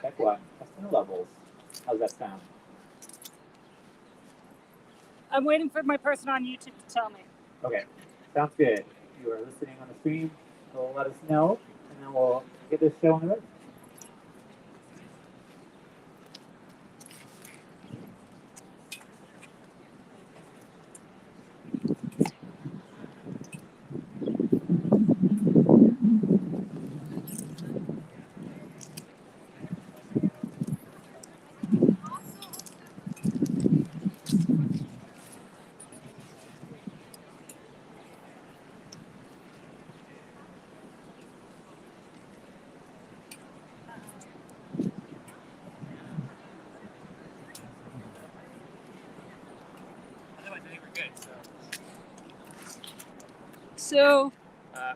Check one. Customer levels. How's that sound? I'm waiting for my person on YouTube to tell me. Okay, sounds good. If you are listening on the stream, so let us know, and then we'll get this show on the road. Otherwise, I think we're good. So,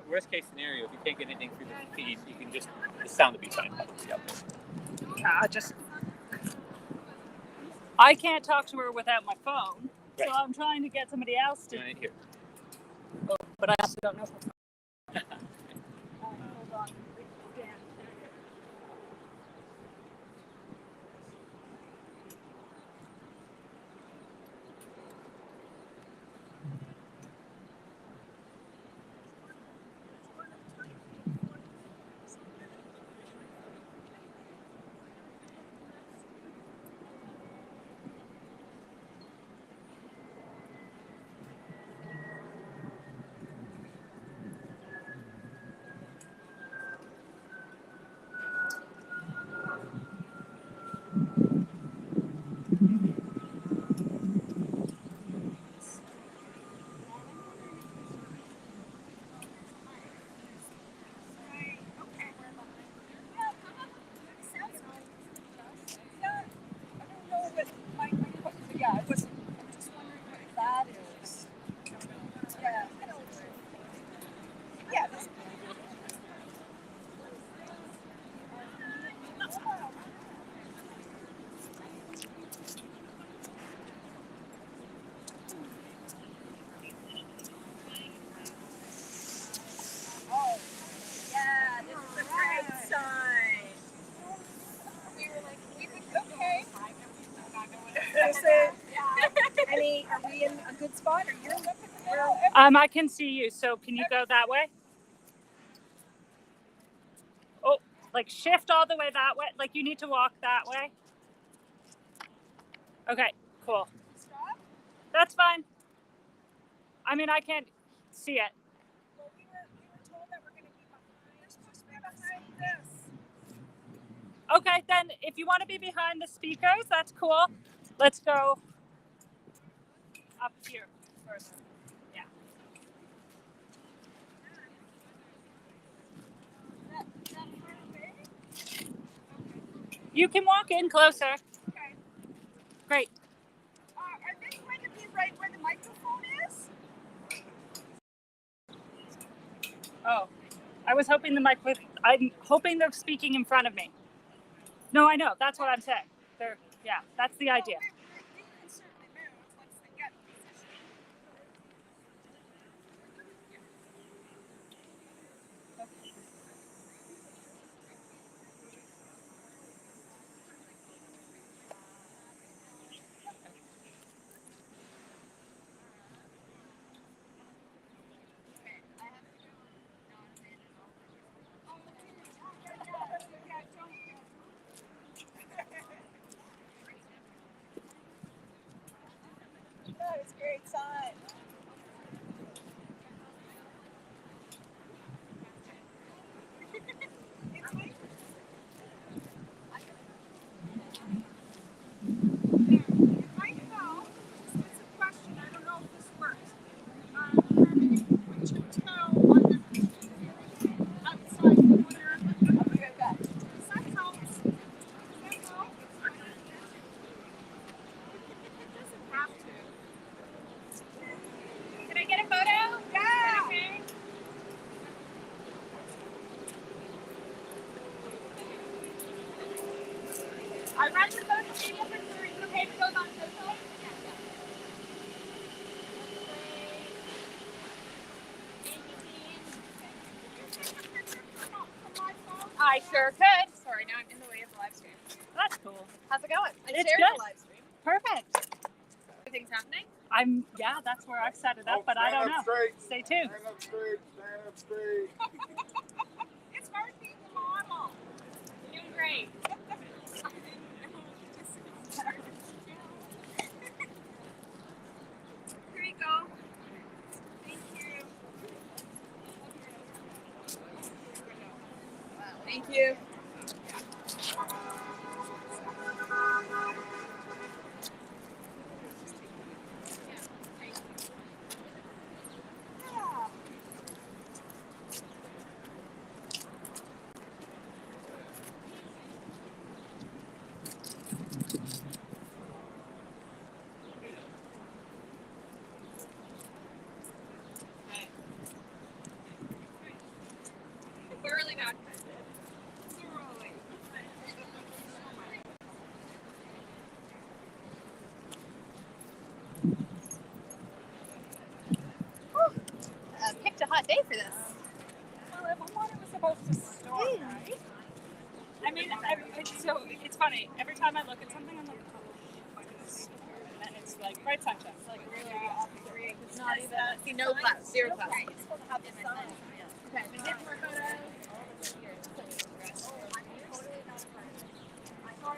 Worst case scenario, if you can't get anything through the feed, you can just the sound will be fine. I can't talk to her without my phone, Right. so I'm trying to get somebody else to. Here. Oh, but I also don't know if I'm. Hold on. Are we in a good spot? Or you're looking? I can see you, so can you go that way? Oh, like shift all the way that way. Like you need to walk that way. Okay, cool. Stop. That's fine. I mean, I can't see it. Well, we were told that we're going to be behind. We're supposed to be behind this. Okay, then if you want to be behind the speakers, that's cool. Let's go up here further. Yeah. Is that far away? Okay. You can walk in closer. Okay. Great. Are they going to be right where the microphone is? Oh, I was hoping I'm hoping they're speaking in front of me. No, I know. That's what I'm saying. Yeah, that's the idea. We can certainly move once they get position. That is a great sign. Can I get a photo? Yeah. Okay. I run the photo video for free. Is it okay if it goes on social? I sure could. Sorry, now I'm in the way have a live stream. That's cool. How's it going? I It's shared good. the live stream. Perfect. Everything's happening? Yeah, that's where I've set it up, but I don't know. Stay tuned. Stand up straight, stand up straight. It's hard being the model. You're doing great. Here you go. Thank you. Thank you. Thoroughly documented. Thoroughly. Picked a hot day for this. Well, if water was supposed to store, right? I mean, so it's funny. Every time I look at something, I'm like, oh, it's and then it's like bright sunshine. It's like really opposite. It's not even. See, no clouds, zero clouds. Okay, it's supposed to have the sun. Okay. Been getting more photos.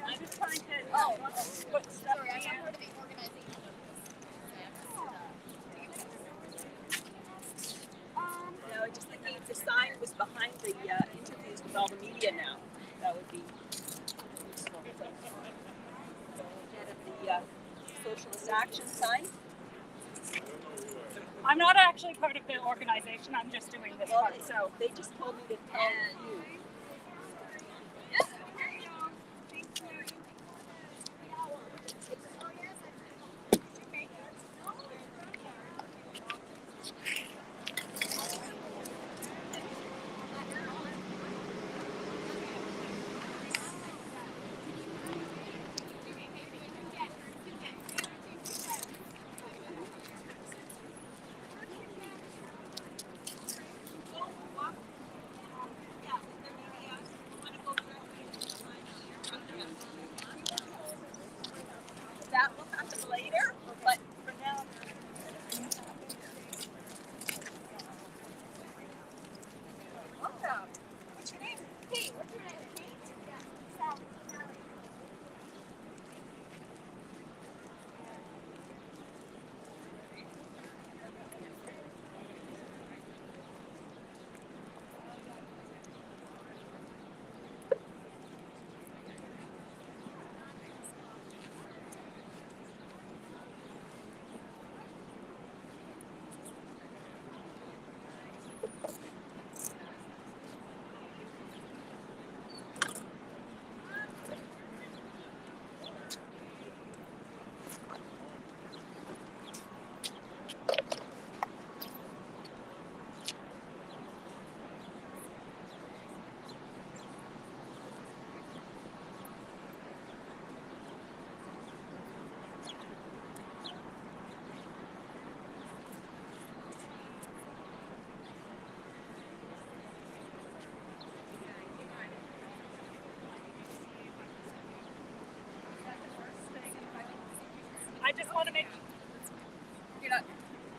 I'm just trying to put stuff Sorry, I'm in. not part of the organization of No, just thinking if the sign was behind the interviews with all the media now, that would be useful. Instead of the socialist action sign. I'm not actually part of the organization. I'm just doing this Well, part. So they just told me to tell you. That will happen later, but for now. Welcome. What's your name? Kate, what's your name? Kate? Yeah. Sally. I just want to make. You're not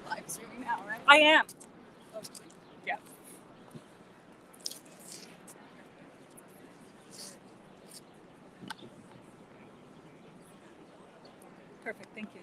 live streaming now, right? I am. Yeah. Perfect. Thank you.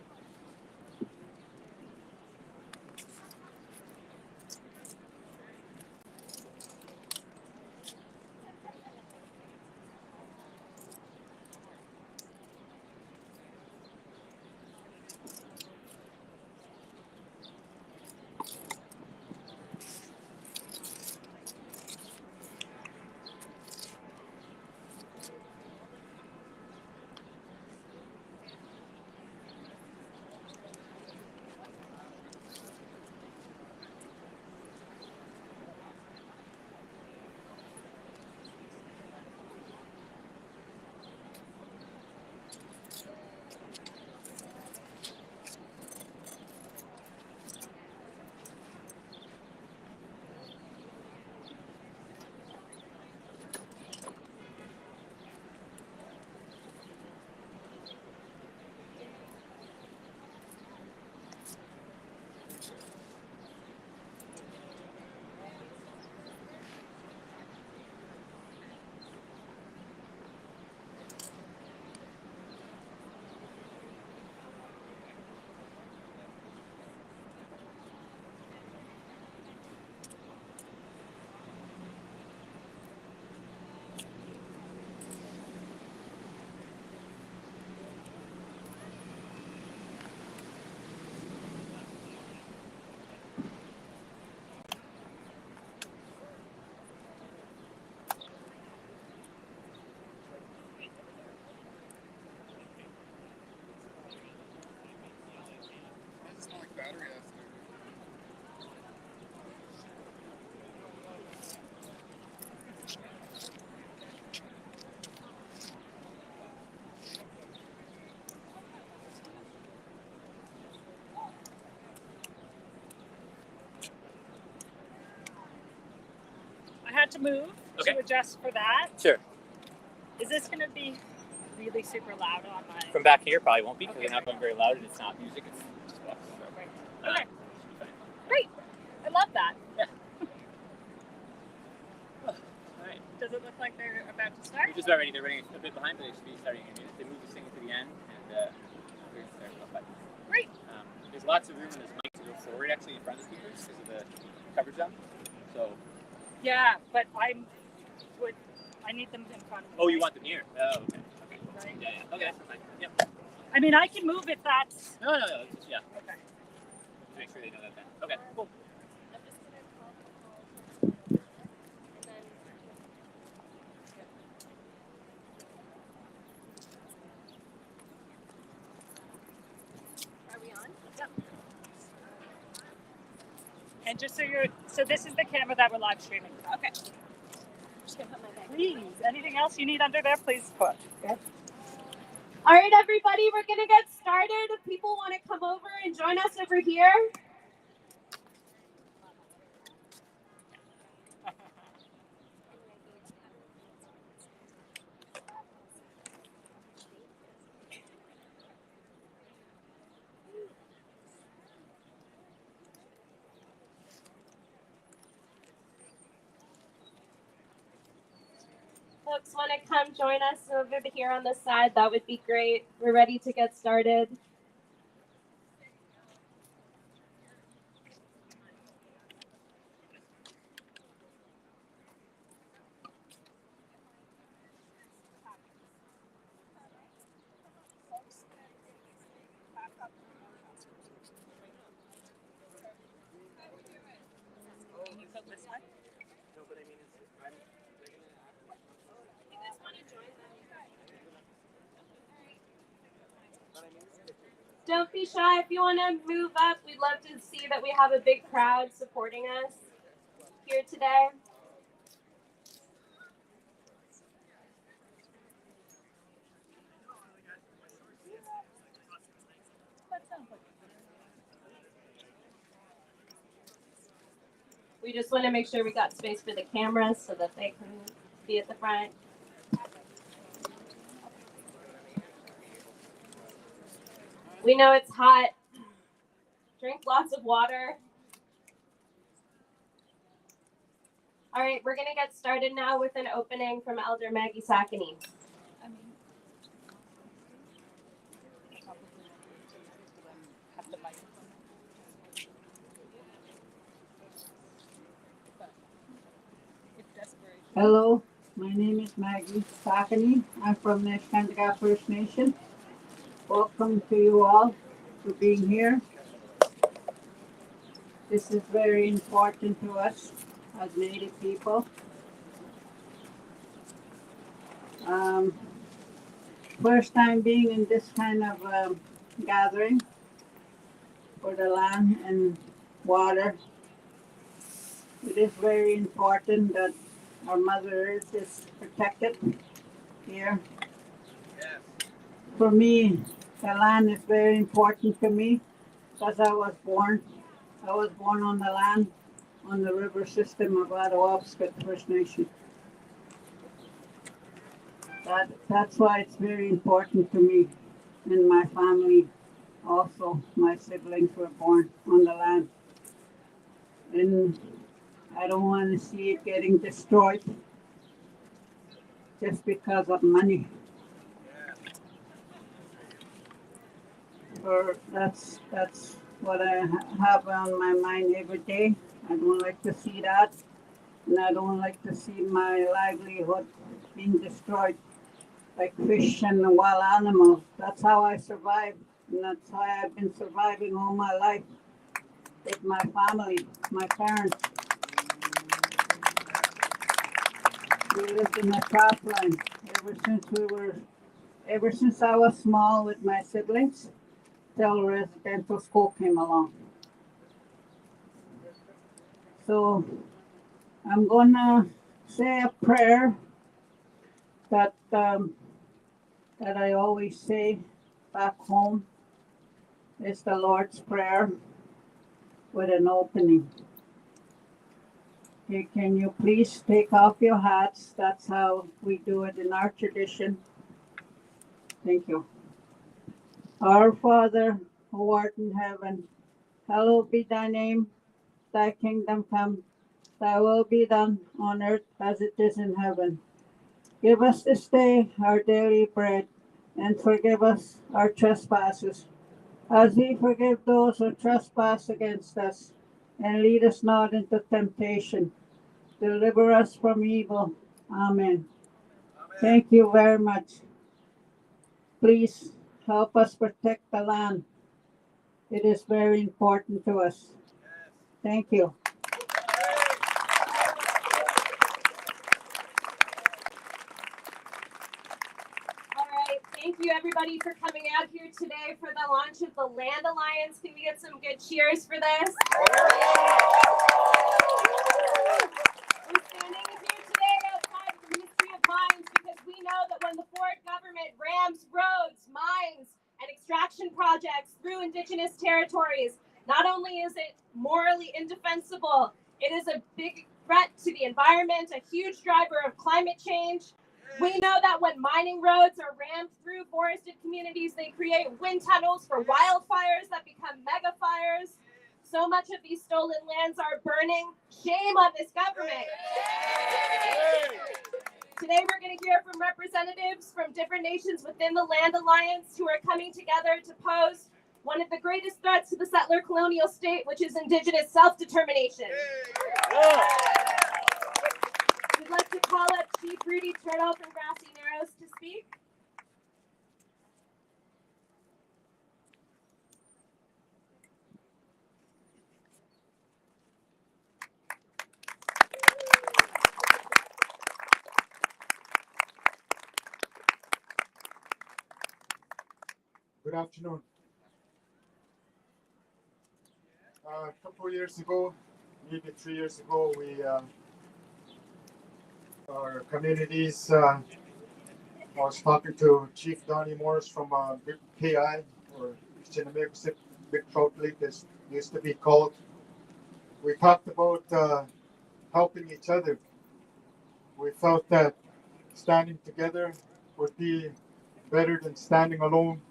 had to move Okay. to adjust for that. Sure. Is this going to be really super loud on my... From back here, probably won't be because Okay. they're not going very loud and it's not music. It's just us. Right. So. Okay. Great. I love that. Yeah. All right. Does it look like they're about to start? We're just about ready. They're running a bit behind, but they should be starting in a minute. They moved this thing to the end, and we're going to start off by. Great. There's lots of room in this mic to go forward, actually, in front of the speakers because of the coverage down. So. Yeah, but I need them in front of me. Oh, you want them here? Oh, okay. Okay. Right. Yeah, yeah. Okay, that's fine. Yep. I mean, I can move if that's... No. Yeah. Okay. Make sure they know that then. Okay, cool. Are we on? Yep. And just so this is the camera that we're live streaming. Okay. Just gonna put my bag. Please, anything else you need under there, please put. Okay. All right, everybody, we're going to get started. If people want to come over and join us over here. Folks want to come join us over here on this side, that would be great. We're ready to get started. Can you put this one? No, but I mean, Don't be shy. If you want to move up, we'd love to see that we have a big crowd supporting us here today. We just want to make sure we got space for the cameras so that they can be at the front. We know it's hot. Drink lots of water. All right, we're going to get started now with an opening from Elder Maggie Sackany. Hello, my name is Maggie Sackany. I'm from Neskantaga First Nation. Welcome to you all for being here. This is very important to us as Native people. First time being in this kind of gathering for the land and water. It is very important that our Mother Earth is protected here. Yes. For me, the land is very important to me because I was born on the land on the river system of Ottawapiskat First Nation. That's why it's very important to me and my family. Also, my siblings were born on the land. And I don't want to see it getting destroyed just because of money. Or that's what I have on my mind every day. I don't like to see that, and I don't like to see my livelihood being destroyed, like fish and wild animals. That's how I survive, and that's why I've been surviving all my life with my family, my parents. We lived in a cropland ever since I was small with my siblings till residential school came along. So I'm gonna say a prayer that I always say back home. It's the Lord's Prayer with an opening. Okay, can you please take off your hats? That's how we do it in our tradition. Thank you. Our Father, who art in heaven, hallowed be thy name. Thy kingdom come, thy will be done on earth as it is in heaven. Give us this day our daily bread, and forgive us our trespasses, as we forgive those who trespass against us. And lead us not into temptation. Deliver us from evil. Amen. Thank you very much. Please help us protect the land. It is very important to us. Thank you. All right, thank you everybody for coming out here today for the launch of the Land Alliance. Can we get some good cheers for this? We're standing here today outside the Ministry of Mines because we know that when the Ford government rams roads, mines, and extraction projects through Indigenous territories, not only is it morally indefensible, it is a big threat to the environment, a huge driver of climate change. We know that when mining roads are rammed through forested communities, they create wind tunnels for wildfires that become mega fires. So much of these stolen lands are burning. Shame on this government. Today we're going to hear from representatives from different nations within the Land Alliance who are coming together to pose one of the greatest threats to the settler colonial state, which is Indigenous self-determination. We'd like to call up Chief Rudy Turtle from Grassy Narrows to speak. Good afternoon. A couple of years ago, maybe 3 years ago, our communities, I was talking to Chief Donnie Morris from Big KI, or Chinamegosip Big Trout Lake, as it used to be called. We talked about helping each other. We felt that standing together would be better than standing alone.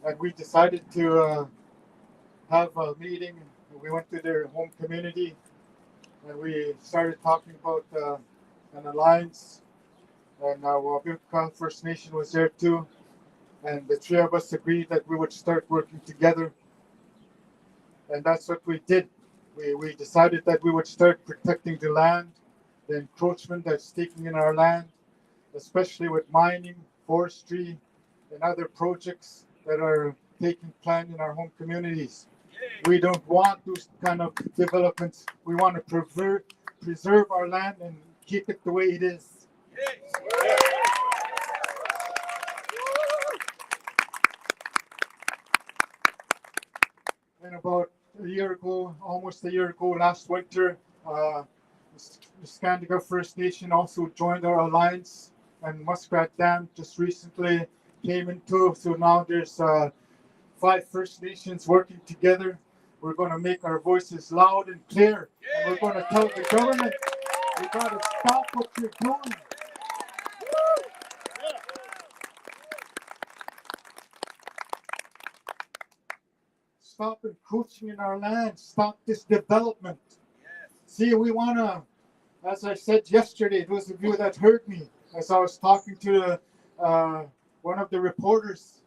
And we decided to have a meeting. We went to their home community and we started talking about an alliance. And Wabilka First Nation was there too. And the three of us agreed that we would start working together. And that's what we did. We decided that we would start protecting the land, the encroachment that's taking in our land, especially with mining, forestry, and other projects that are taking place in our home communities. We don't want those kind of developments. We want to preserve our land and keep it the way it is. And about a year ago, almost a year ago, last winter, the Skandiga First Nation also joined our alliance, and Muskrat Dam just recently came into. So now there's 5 First Nations working together. We're going to make our voices loud and clear, and we're going to tell the government, you got to stop what you're doing. Stop encroaching in our land. Stop this development. See, we want to, as I said yesterday, those of you that heard me, as I was talking to one of the reporters,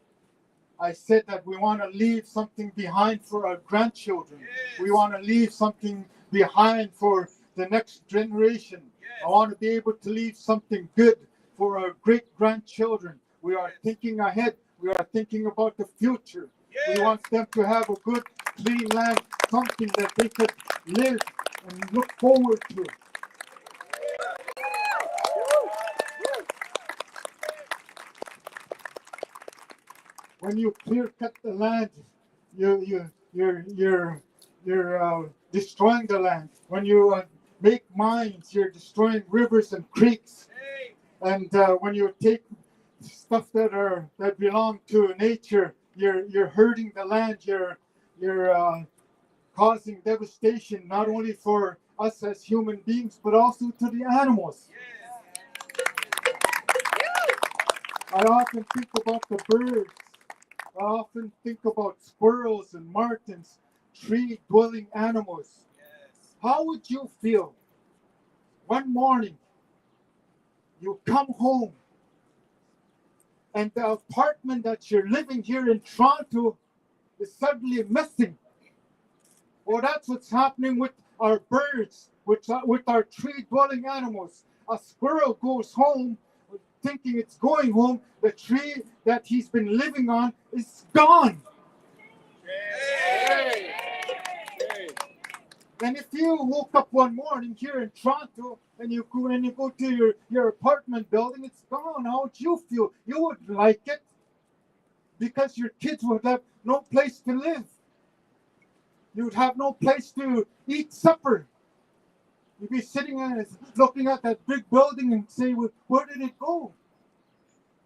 I said that we want to leave something behind for our grandchildren. We want to leave something behind for the next generation. I want to be able to leave something good for our great-grandchildren. We are thinking ahead. We are thinking about the future. We want them to have a good, clean land, something that they could live and look forward to. When you clear cut the land, you're destroying the land. When you make mines, you're destroying rivers and creeks. And when you take stuff that belong to nature, you're hurting the land. You're causing devastation not only for us as human beings, but also to the animals. I often think about the birds. I often think about squirrels and martins, tree-dwelling animals. How would you feel one morning you come home and the apartment that you're living here in Toronto is suddenly missing? Well, that's what's happening with our birds, with our tree-dwelling animals. A squirrel goes home thinking it's going home. The tree that he's been living on is gone. And if you woke up one morning here in Toronto and you go to your apartment building, it's gone. How would you feel? You would like it because your kids would have no place to live. You would have no place to eat supper. You'd be sitting and looking at that big building and say, well, where did it go?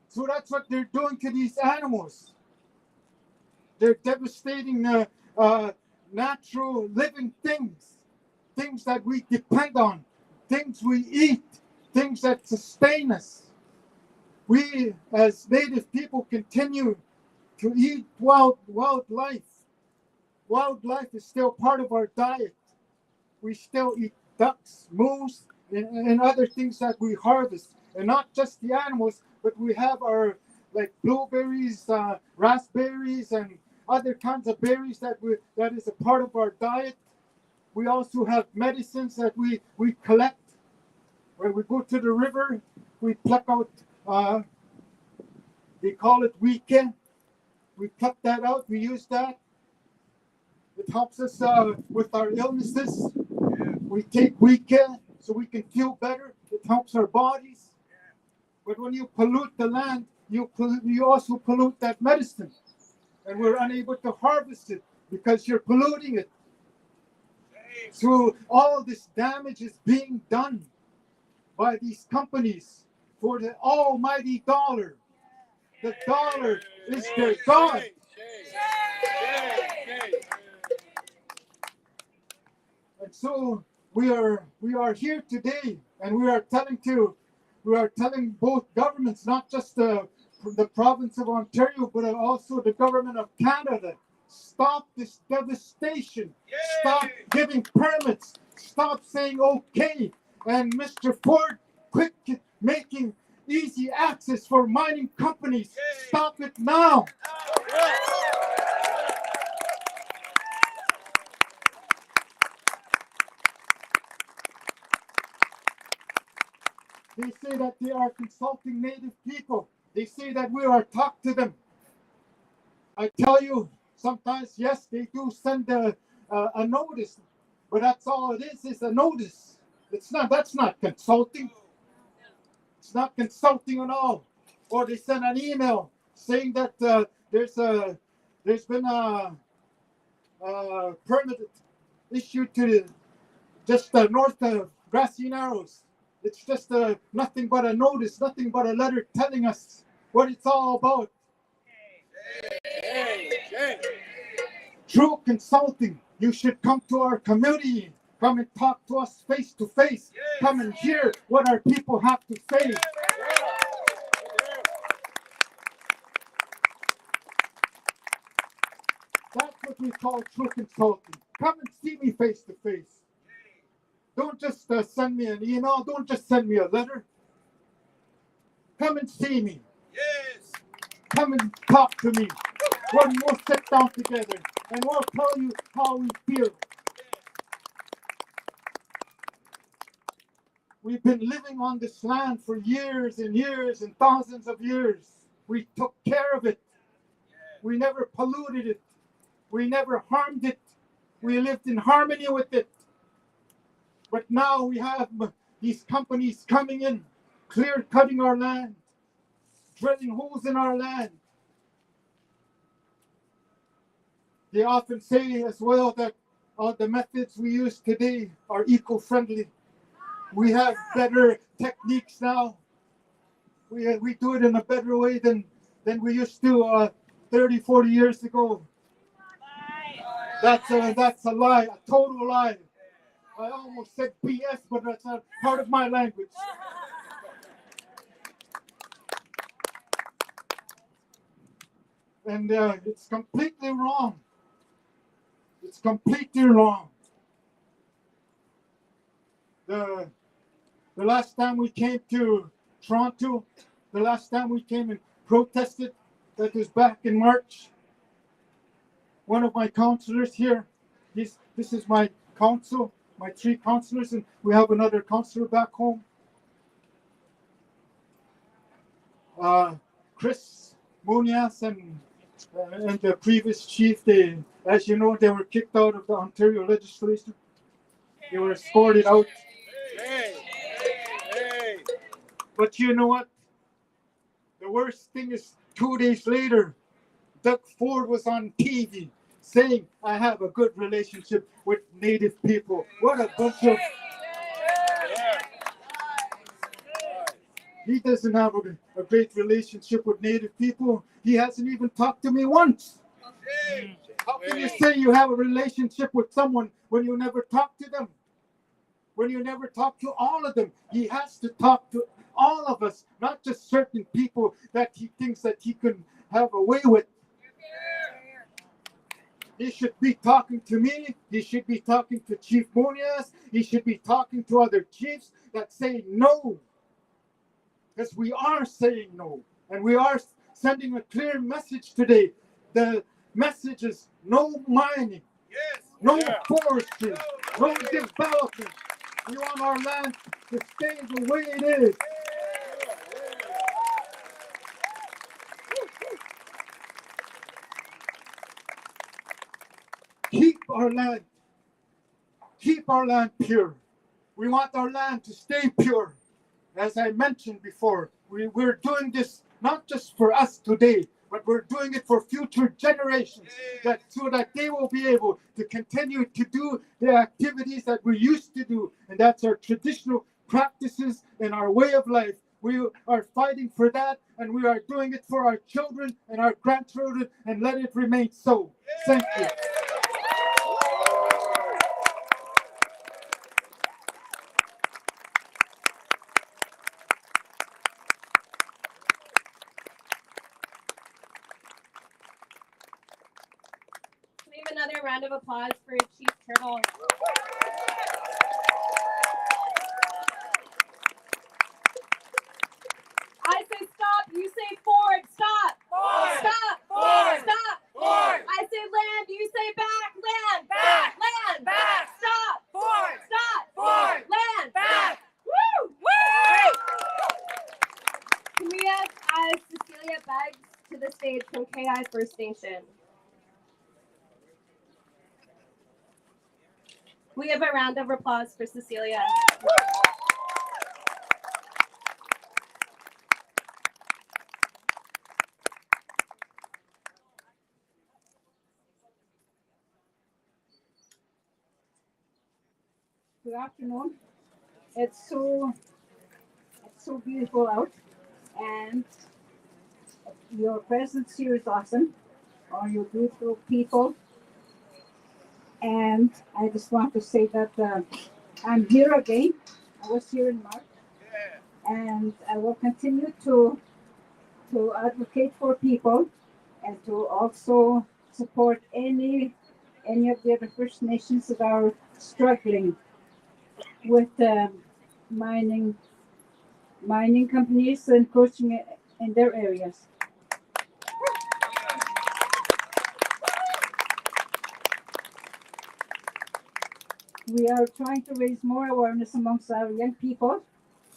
So that's what they're doing to these animals. They're devastating natural living things, things that we depend on, things we eat, things that sustain us. We, as Native people, continue to eat wildlife. Wildlife is still part of our diet. We still eat ducks, moose, and other things that we harvest. And not just the animals, but we have our like blueberries, raspberries, and other kinds of berries that is a part of our diet. We also have medicines that we collect. When we go to the river, we pluck out, they call it weekend. We pluck that out, we use that. It helps us with our illnesses. We take weekend so we can feel better. It helps our bodies. But when you pollute the land, you also pollute that medicine. And we're unable to harvest it because you're polluting it. So all this damage is being done by these companies for the almighty dollar. The dollar is their God. And so we are here today, and we are telling both governments, not just the province of Ontario, but also the government of Canada, stop this devastation. Stop giving permits. Stop saying okay. And Mr. Ford, quit making easy access for mining companies. Stop it now. They say that they are consulting Native people. They say that we are talk to them. I tell you, sometimes, yes, they do send a notice, but that's all it is a notice. That's not consulting. It's not consulting at all. Or they send an email saying that there's been a permit issued to just north of Grassy Narrows. It's just nothing but a notice, nothing but a letter telling us what it's all about. True consulting. You should come to our community. Come and talk to us face to face. Come and hear what our people have to say. That's what we call true consulting. Come and see me face to face. Don't just send me an email. Don't just send me a letter. Come and see me. Come and talk to me. We'll sit down together and we'll tell you how we feel. We've been living on this land for years and years and thousands of years. We took care of it. We never polluted it. We never harmed it. We lived in harmony with it. But now we have these companies coming in, clear-cutting our land, drilling holes in our land. They often say as well that the methods we use today are eco-friendly. We have better techniques now. We do it in a better way than we used to 30, 40 years ago. That's a lie, a total lie. I almost said BS, but that's not part of my language. And it's completely wrong. It's completely wrong. The last time we came to Toronto, the last time we came and protested, that was back in March. One of my counselors here, this is my council, my 3 counselors, and we have another counselor back home. Chris Munoz and the previous chief, as you know, they were kicked out of the Ontario legislature. They were escorted out. But you know what? The worst thing is 2 days later, Doug Ford was on TV saying, I have a good relationship with Native people. What a bunch of... He doesn't have a great relationship with Native people. He hasn't even talked to me once. How can you say you have a relationship with someone when you never talk to them? When you never talk to all of them? He has to talk to all of us, not just certain people that he thinks that he can have a way with. He should be talking to me. He should be talking to Chief Munoz. He should be talking to other chiefs that say no. Because we are saying no. And we are sending a clear message today. The message is no mining, no forestry, no development. We want our land to stay the way it is. Keep our land pure. We want our land to stay pure. As I mentioned before, we're doing this not just for us today, but we're doing it for future generations, so that they will be able to continue to do the activities that we used to do, and that's our traditional practices and our way of life. We are fighting for that, and we are doing it for our children and our grandchildren, and let it remain so. Thank you. Leave another round of applause for Chief Turtle. I say stop, you say forward. Stop. Forward. Stop. Forward. Stop. Forward. I say land, you say back. Land. Back. Land. Back. Stop. Forward. Stop. Forward. Land. Back. Woo! Woo! Can we have Cecilia Beggs to the stage from KI First Nation? We have a round of applause for Cecilia. Good afternoon. It's so beautiful out, and your presence here is awesome. All you beautiful people, and I just want to say that I'm here again. I was here in March, and I will continue to advocate for people and to also support any of the other First Nations that are struggling with mining companies and coaching in their areas. We are trying to raise more awareness amongst our young people.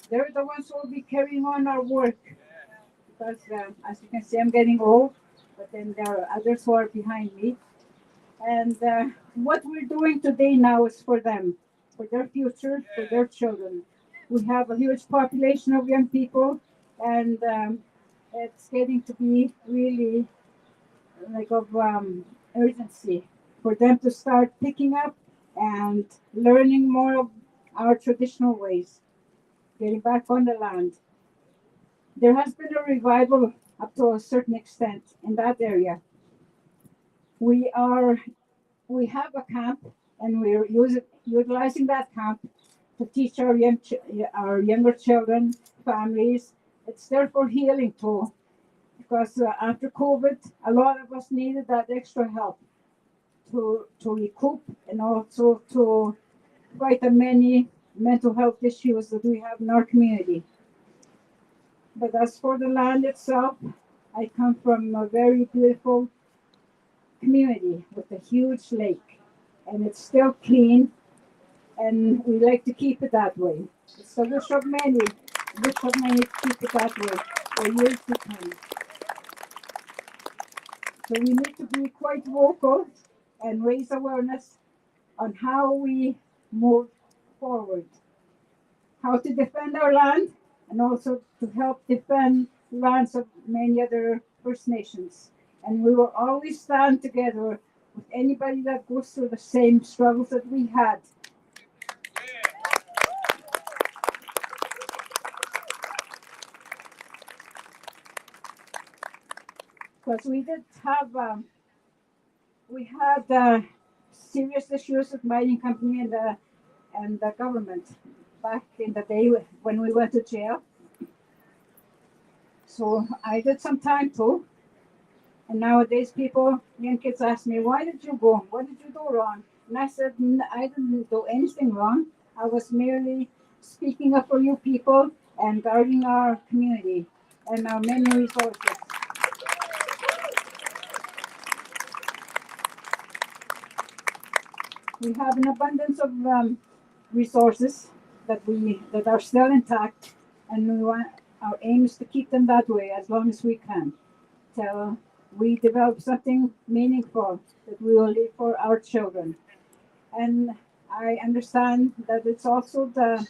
They're the ones who will be carrying on our work. Because as you can see, I'm getting old, but then there are others who are behind me. And what we're doing today now is for them, for their future, for their children. We have a huge population of young people, and it's getting to be really like of urgency for them to start picking up and learning more of our traditional ways, getting back on the land. There has been a revival up to a certain extent in that area. We have a camp and we're utilizing that camp to teach our our younger children, families. It's there for healing too, because after COVID, a lot of us needed that extra help to recoup and also to fight the many mental health issues that we have in our community. But as for the land itself, I come from a very beautiful community with a huge lake, and it's still clean, and we like to keep it that way. It's the wish of many to keep it that way for years to come. So we need to be quite vocal and raise awareness on how we move forward, how to defend our land, and also to help defend lands of many other First Nations. And we will always stand together with anybody that goes through the same struggles that we had. Because we had serious issues with mining company and the government back in the day when we went to jail. So I did some time too. And nowadays young kids ask me, why did you go? What did you do wrong? And I said, I didn't do anything wrong. I was merely speaking up for you people and guarding our community and our many resources. We have an abundance of resources that are still intact, and our aim is to keep them that way as long as we can, till we develop something meaningful that we will leave for our children. And I understand that it's also the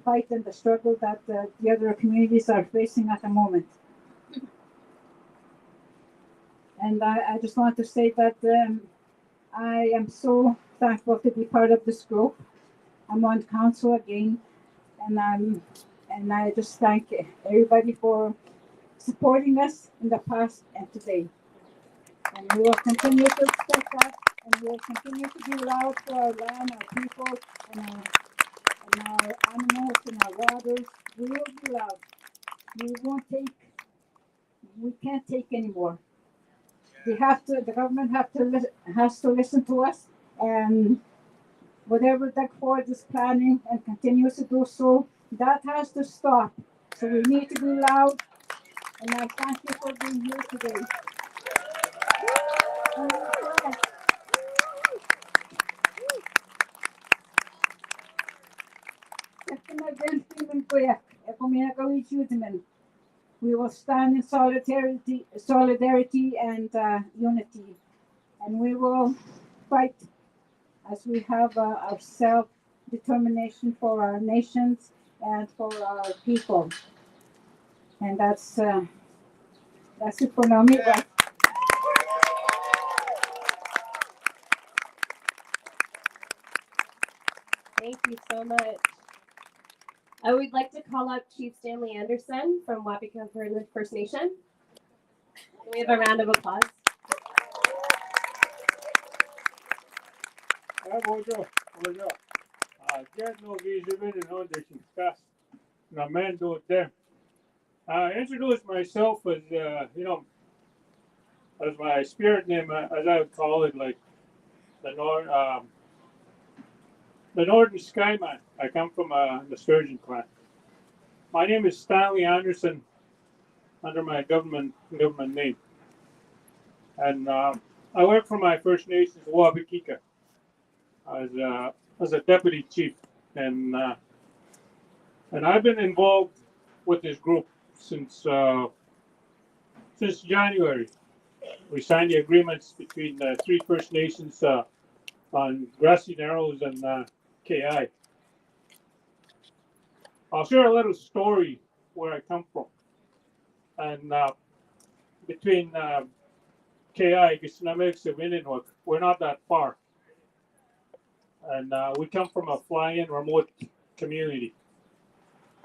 fight and the struggle that the other communities are facing at the moment. And I just want to say that I am so thankful to be part of this group. I'm on council again, and I just thank everybody for supporting us in the past and today. And we will continue to expect that, and we will continue to be loud for our land, our people, and our animals and our waters. We will be loud. We can't take anymore. The government has to listen to us, and whatever Doug Ford is planning and continues to do so, that has to stop. So we need to be loud, and I thank you for being here today. We will stand in solidarity and unity, and we will fight as we have our self-determination for our nations and for our people. And that's it for now. Thank you so much. I would like to call up Chief Stanley Anderson from Wapika First Nation. Can we have a round of applause? Bonjour. Introduce myself as as my spirit name, as I would call it, like the Northern Skyman. I come from the Sturgeon clan. My name is Stanley Anderson, under my government name, and I work for my First Nations Wabakika as a deputy chief, and I've been involved with this group since January. We signed the agreements between the three First Nations on Grassy Narrows and KI. I'll share a little story where I come from, and between KI, Gisnamix, and Winninwook, we're not that far, and we come from a fly-in remote community.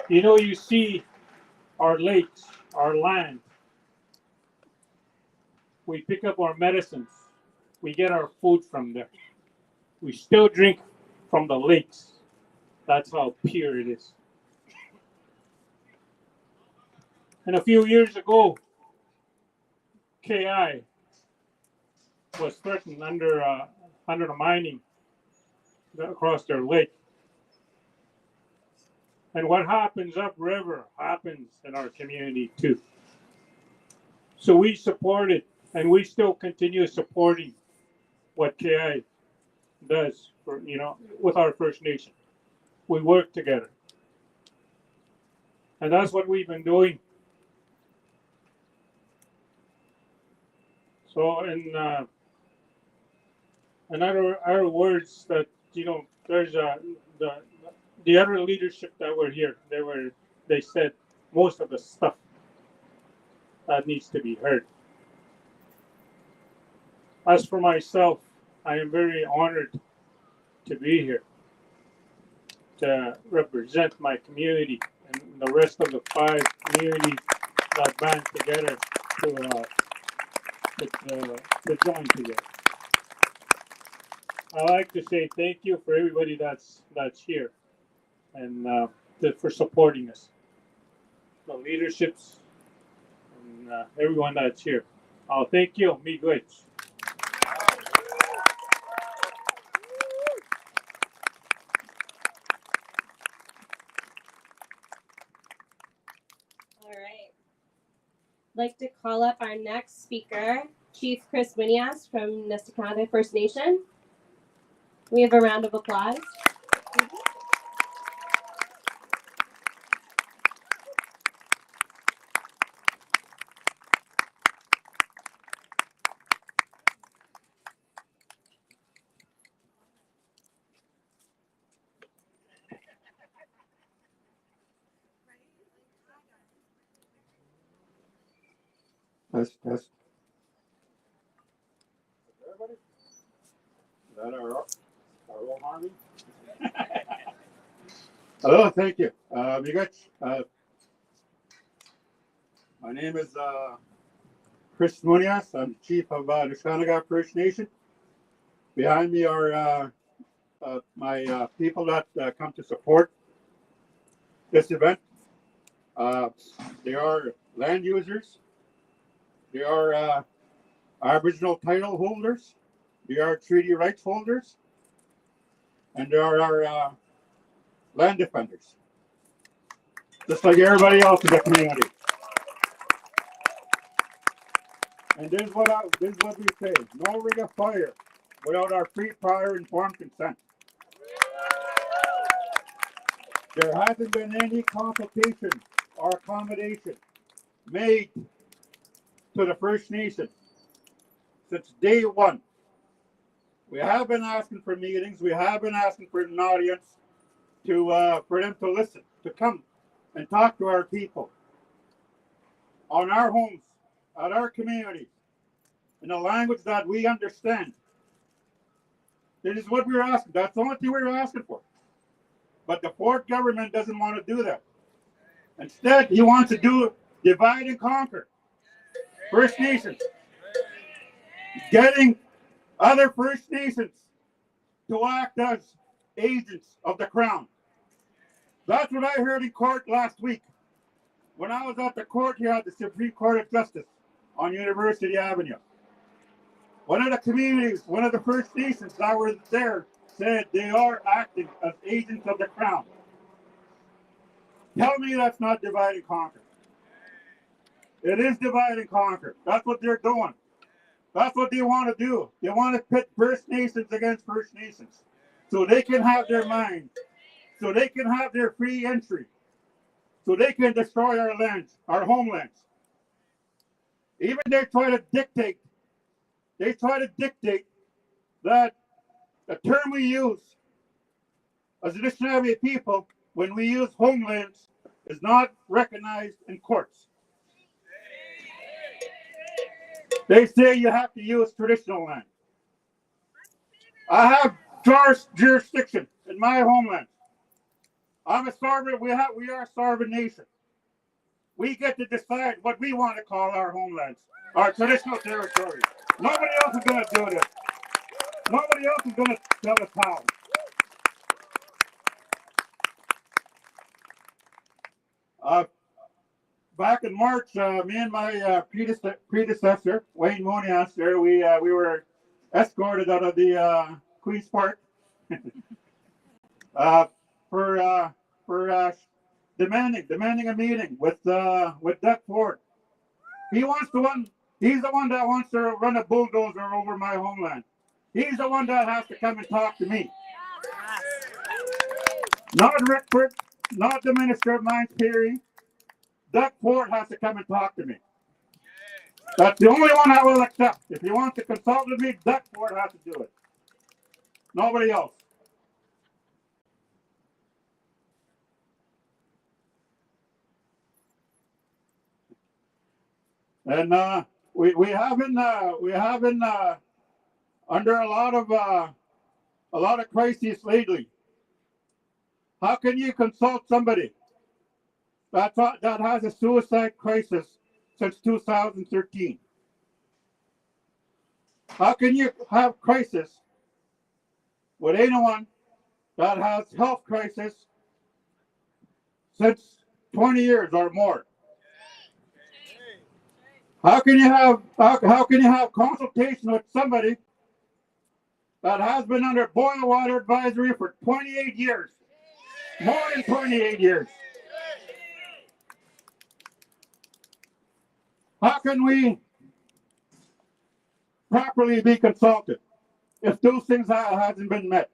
You see our lakes, our land. We pick up our medicines. We get our food from there. We still drink from the lakes. That's how pure it is. And a few years ago, KI was threatened under the mining across their lake. And what happens upriver happens in our community too. So we supported, and we still continue supporting what KI does for, with our First Nation. We work together. And that's what we've been doing. So in other words, that there's the other leadership that were here. They said most of the stuff that needs to be heard. As for myself, I am very honored to be here to represent my community and the rest of the 5 communities that band together to join together. I like to say thank you for everybody that's here and for supporting us, the leaderships and everyone that's here. Thank you. Me good. All right. I'd like to call up our next speaker, Chief Chris Winias from Nestakanta First Nation. We have a round of applause. Test. Everybody? Is that our own army? Hello, thank you. My name is Chris Munias. I'm Chief of Nishnawnaga First Nation. Behind me are my people that come to support this event. They are land users. They are Aboriginal title holders. They are treaty rights holders. And there are our land defenders. Just like everybody else in the community. And this is what we say. No ring of fire without our free, prior, informed consent. There hasn't been any consultation or accommodation made to the First Nation since day one. We have been asking for meetings. We have been asking for an audience for them to listen, to come and talk to our people on our homes, at our communities, in a language that we understand. This is what we're asking. That's the only thing we're asking for. But the Ford government doesn't want to do that. Instead, he wants to do divide and conquer. First Nations. Getting other First Nations to act as agents of the Crown. That's what I heard in court last week when I was at the court here at the Supreme Court of Justice on University Avenue. One of the communities, one of the First Nations that were there said they are acting as agents of the Crown. Tell me that's not divide and conquer. It is divide and conquer. That's what they're doing. That's what they want to do. They want to pit First Nations against First Nations so they can have their mind, so they can have their free entry, so they can destroy our lands, our homelands. Even they try to dictate that the term we use as Anishinaabe people when we use homelands is not recognized in courts. They say you have to use traditional land. I have jurisdiction in my homeland. I'm a sovereign. We are a sovereign nation. We get to decide what we want to call our homelands, our traditional territories. Nobody else is going to do this. Nobody else is going to tell us how. Back in March, me and my predecessor, Wayne Monias, there we were escorted out of the Queen's Park for demanding a meeting with Doug Ford. He's the one that wants to run a bulldozer over my homeland. He's the one that has to come and talk to me. Not Rickford, not the Minister of Mines, Perry. Doug Ford has to come and talk to me. That's the only one I will accept. If he wants to consult with me, Doug Ford has to do it. Nobody else. And we have been under a lot of crises lately. How can you consult somebody that has a suicide crisis since 2013? How can you have crisis with anyone that has health crisis since 20 years or more? How can you have consultation with somebody that has been under boil water advisory for 28 years? More than 28 years. How can we properly be consulted if those things hasn't been met?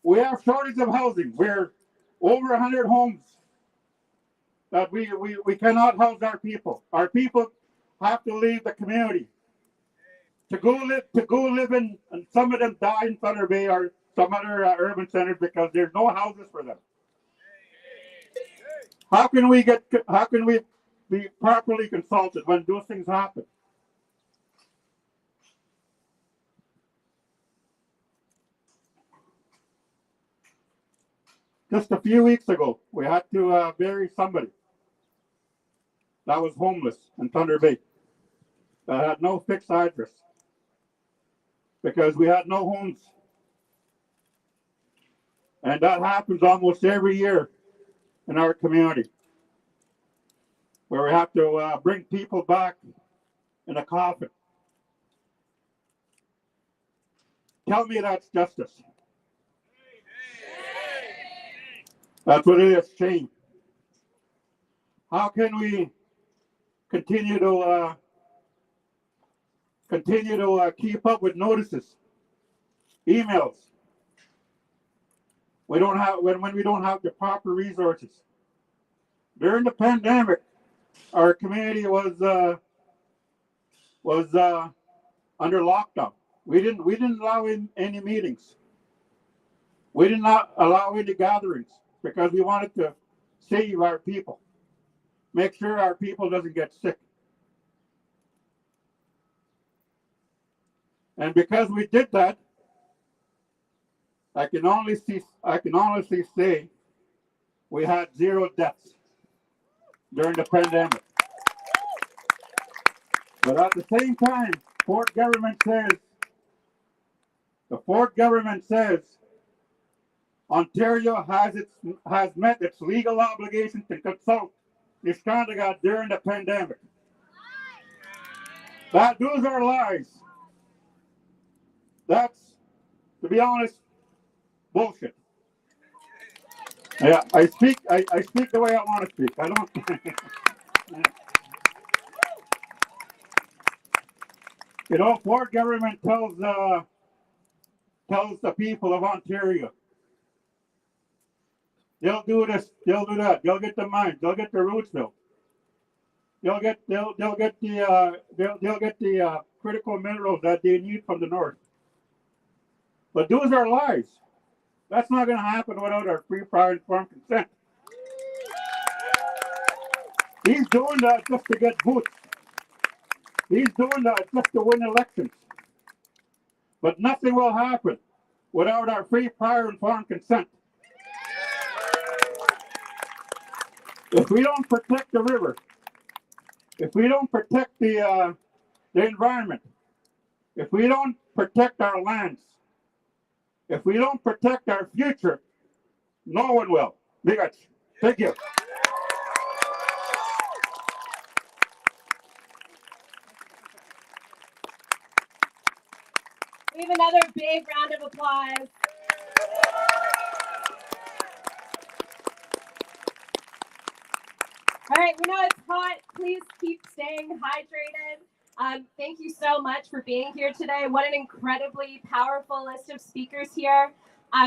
We have shortage of housing. We're over 100 homes that we cannot house our people. Our people have to leave the community to go live in, and some of them die in Thunder Bay or some other urban centers because there's no houses for them. How can we be properly consulted when those things happen? Just a few weeks ago, we had to bury somebody that was homeless in Thunder Bay that had no fixed address because we had no homes. And that happens almost every year in our community, where we have to bring people back in a coffin. Tell me that's justice. That's what it is, shame. How can we continue to keep up with notices, emails? We don't have when we don't have the proper resources. During the pandemic, our community was under lockdown. We didn't allow any meetings. We did not allow any gatherings because we wanted to save our people, make sure our people doesn't get sick. And because we did that, I can honestly say we had 0 deaths during the pandemic. But at the same time, the Ford government says Ontario has met its legal obligation to consult Niskandagat during the pandemic. Those are lies. That's, to be honest, bullshit. Yeah, I speak the way I want to speak. I don't. You know, Ford government tells the people of Ontario, they'll do this, they'll do that, they'll get the mines, they'll get the roads built, they'll get the critical minerals that they need from the north. But those are lies. That's not going to happen without our free, prior, informed consent. He's doing that just to get votes. He's doing that just to win elections. But nothing will happen without our free, prior, informed consent. If we don't protect the river, if we don't protect the environment, if we don't protect our lands. If we don't protect our future, no one will. Bigots. Thank you. We have another big round of applause. All right, we know it's hot. Please keep staying hydrated. Thank you so much for being here today. What an incredibly powerful list of speakers here.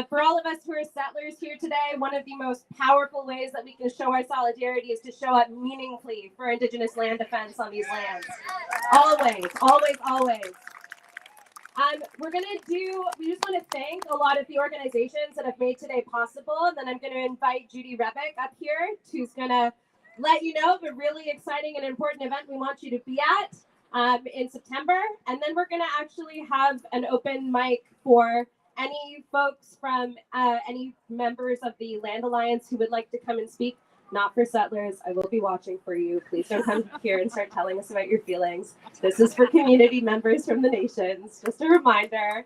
For all of us who are settlers here today, one of the most powerful ways that we can show our solidarity is to show up meaningfully for Indigenous land defense on these lands. Always, always, always. We just want to thank a lot of the organizations that have made today possible. And then I'm going to invite Judy Rebick up here, who's going to let you know of a really exciting and important event we want you to be at in September. And then we're going to actually have an open mic for any folks from any members of the Land Alliance who would like to come and speak. Not for settlers. I will be watching for you. Please don't come here and start telling us about your feelings. This is for community members from the nations. Just a reminder.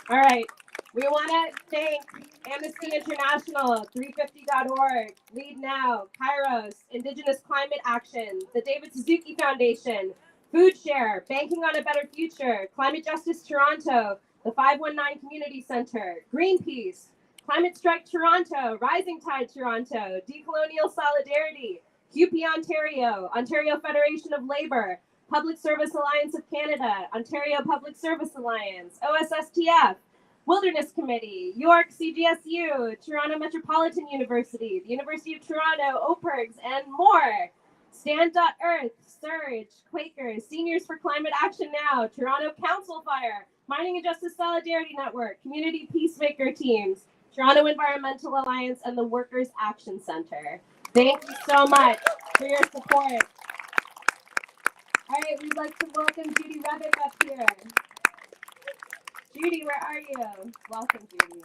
All right. We want to thank Amnesty International, 350.org, Lead Now, Kairos, Indigenous Climate Action, the David Suzuki Foundation, Food Share, Banking on a Better Future, Climate Justice Toronto, the 519 Community Center, Greenpeace, Climate Strike Toronto, Rising Tide Toronto, Decolonial Solidarity, QP Ontario, Ontario Federation of Labour, Public Service Alliance of Canada, Ontario Public Service Alliance, OSSTF, Wilderness Committee, York CGSU, Toronto Metropolitan University, the University of Toronto, OPERGS, and more. Stand.Earth, Surge, Quakers, Seniors for Climate Action Now, Toronto Council Fire, Mining and Justice Solidarity Network, Community Peacemaker Teams, Toronto Environmental Alliance, and the Workers' Action Center. Thank you so much for your support. All right, we'd like to welcome Judy Rebick up here. Judy, where are you? Welcome, Judy.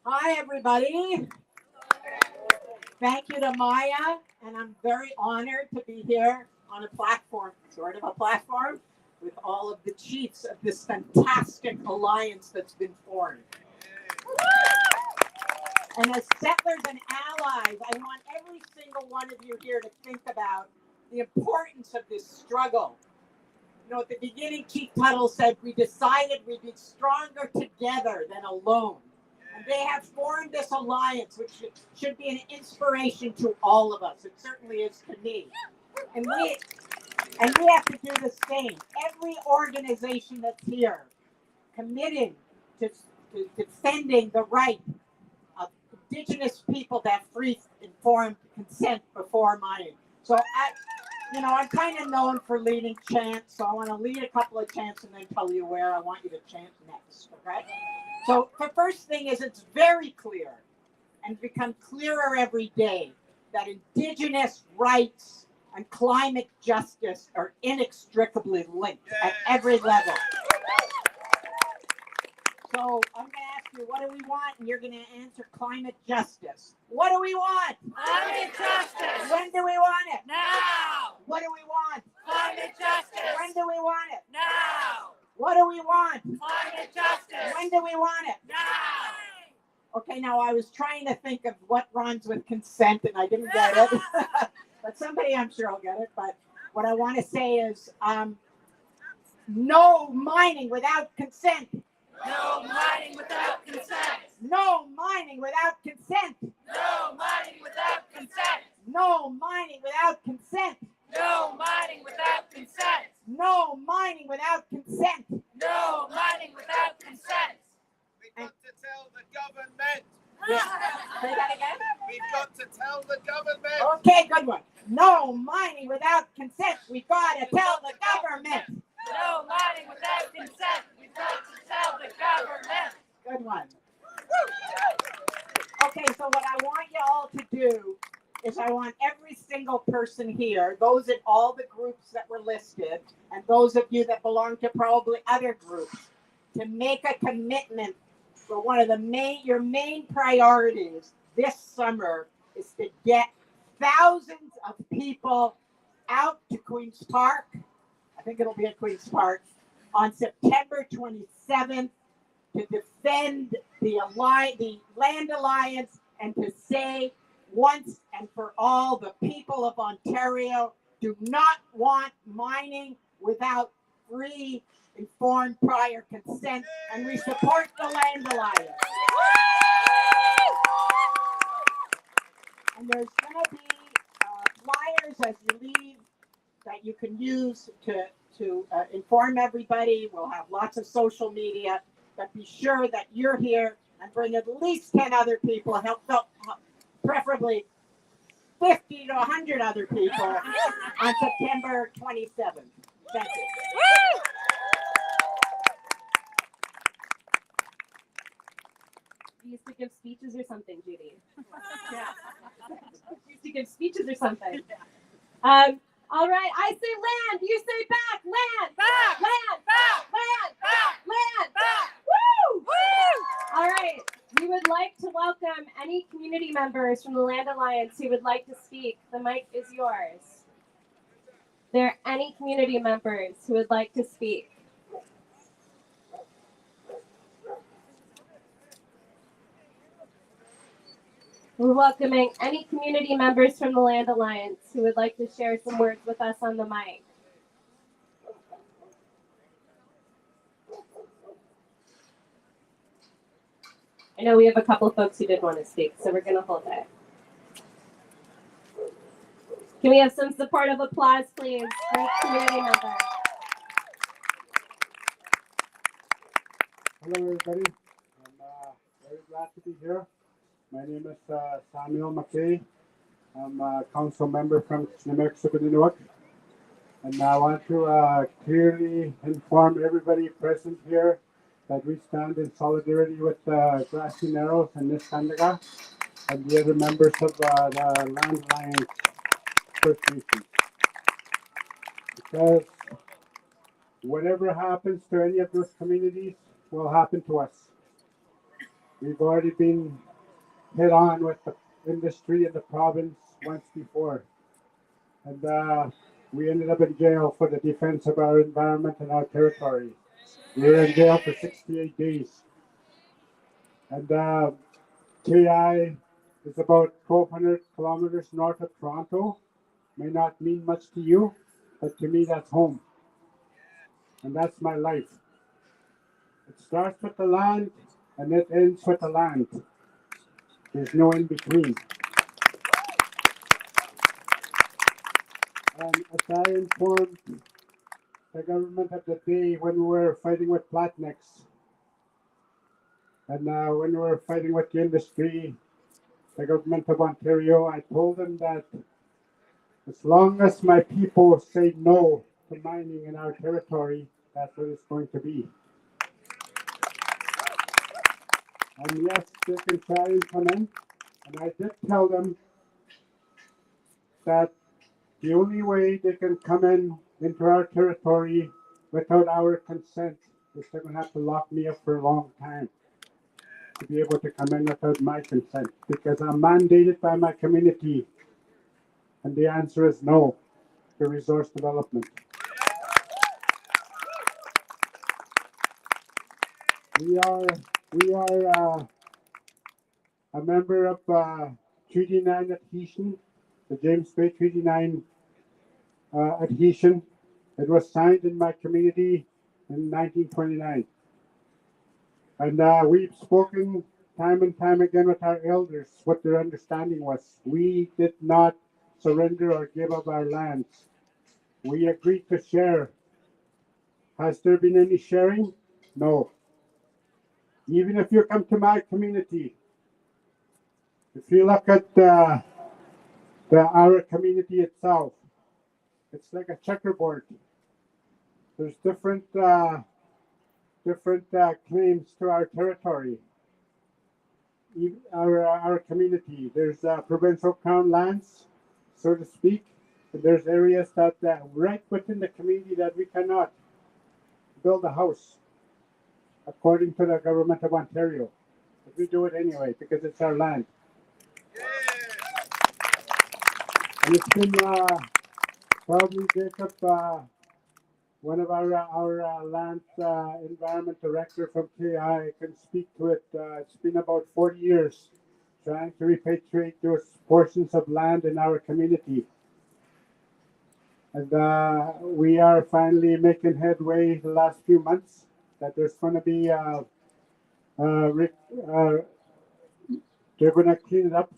Hi, everybody. Thank you to Maya, and I'm very honored to be here on a platform, sort of a platform, with all of the chiefs of this fantastic alliance that's been formed. And as settlers and allies, I want every single one of you here to think about the importance of this struggle. You know, at the beginning, Chief Tuttle said, we decided we'd be stronger together than alone. And they have formed this alliance, which should be an inspiration to all of us. It certainly is to me. And we have to do the same. Every organization that's here committing to defending the right of Indigenous people to have free, informed consent before mining. So I'm kind of known for leading chants, so I want to lead a couple of chants and then tell you where I want you to chant next, okay? So the first thing is it's very clear and become clearer every day that Indigenous rights and climate justice are inextricably linked at every level. So I'm going to ask you, what do we want? And you're going to answer climate justice. What do we want? Climate justice! When do we want it? Now! What do we want? Climate justice! When do we want it? Now! What do we want? Climate justice! When do we want it? Now! Okay, now I was trying to think of what rhymes with consent and I didn't get it. But somebody I'm sure will get it. But what I want to say is no mining without consent. No mining without consent! No mining without consent. No mining without consent! No mining without consent. No mining without consent! No mining without consent. No mining without consent! We've got to tell the government. Say that again. We've got to tell the government. Okay, good one. No mining without consent. We've got to tell the government. No mining without consent! We've got to tell the government! Good one. Okay, so what I want you all to do is I want every single person here, those in all the groups that were listed, and those of you that belong to probably other groups, to make a commitment for one of your main priorities this summer is to get thousands of people out to Queen's Park. I think it'll be at Queen's Park on September 27th to defend the Land Alliance and to say once and for all the people of Ontario do not want mining without free, informed prior consent, and we support the Land Alliance. And there's going to be flyers as you leave that you can use to inform everybody. We'll have lots of social media, but be sure that you're here and bring at least 10 other people, preferably 50 to 100 other people on September 27th. Thank you. You used to give speeches or something, Judy. Yeah. You used to give speeches or something. All right, I say land, you say back, land, back, land, back, land, back, land, back. Woo! Woo! All right, we would like to welcome any community members from the Land Alliance who would like to speak. The mic is yours. There are any community members who would like to speak? We're welcoming any community members from the Land Alliance who would like to share some words with us on the mic. I know we have a couple of folks who did want to speak, so we're going to hold it. Can we have some supportive applause, please, for each community member? Hello, everybody. I'm very glad to be here. My name is Samuel McKay. I'm a council member from Nemiksabininuak. And I want to clearly inform everybody present here that we stand in solidarity with Grassy Narrows and Niskandaga and the other members of the Land Alliance First Nations. Because whatever happens to any of those communities will happen to us. We've already been hit on with the industry in the province once before. And we ended up in jail for the defense of our environment and our territory. We were in jail for 68 days. And KI is about 1,200 kilometers north of Toronto. May not mean much to you, but to me that's home. And that's my life. It starts with the land and it ends with the land. There's no in between. As I informed the government of the day when we were fighting with Flatnicks, and when we were fighting with the industry, the government of Ontario, I told them that as long as my people say no to mining in our territory, that's what it's going to be. And yes, they can try and come in. And I did tell them that the only way they can come into our territory without our consent is they're going to have to lock me up for a long time to be able to come in without my consent, because I'm mandated by my community. And the answer is no to resource development. We are a member of Treaty 9 adhesion, the James Bay Treaty 9 adhesion. It was signed in my community in 1929. And we've spoken time and time again with our elders what their understanding was. We did not surrender or give up our lands. We agreed to share. Has there been any sharing? No. Even if you come to my community, if you look at our community itself, it's like a checkerboard. There's different claims to our territory. Our community. There's provincial crown lands, so to speak. And there's areas that right within the community that we cannot build a house, according to the government of Ontario. But we do it anyway because it's our land. And Probably Jacob, one of our land environment director from KI can speak to it. It's been about 40 years trying to repatriate those portions of land in our community. And we are finally making headway the last few months that there's going to be, they're going to clean it up.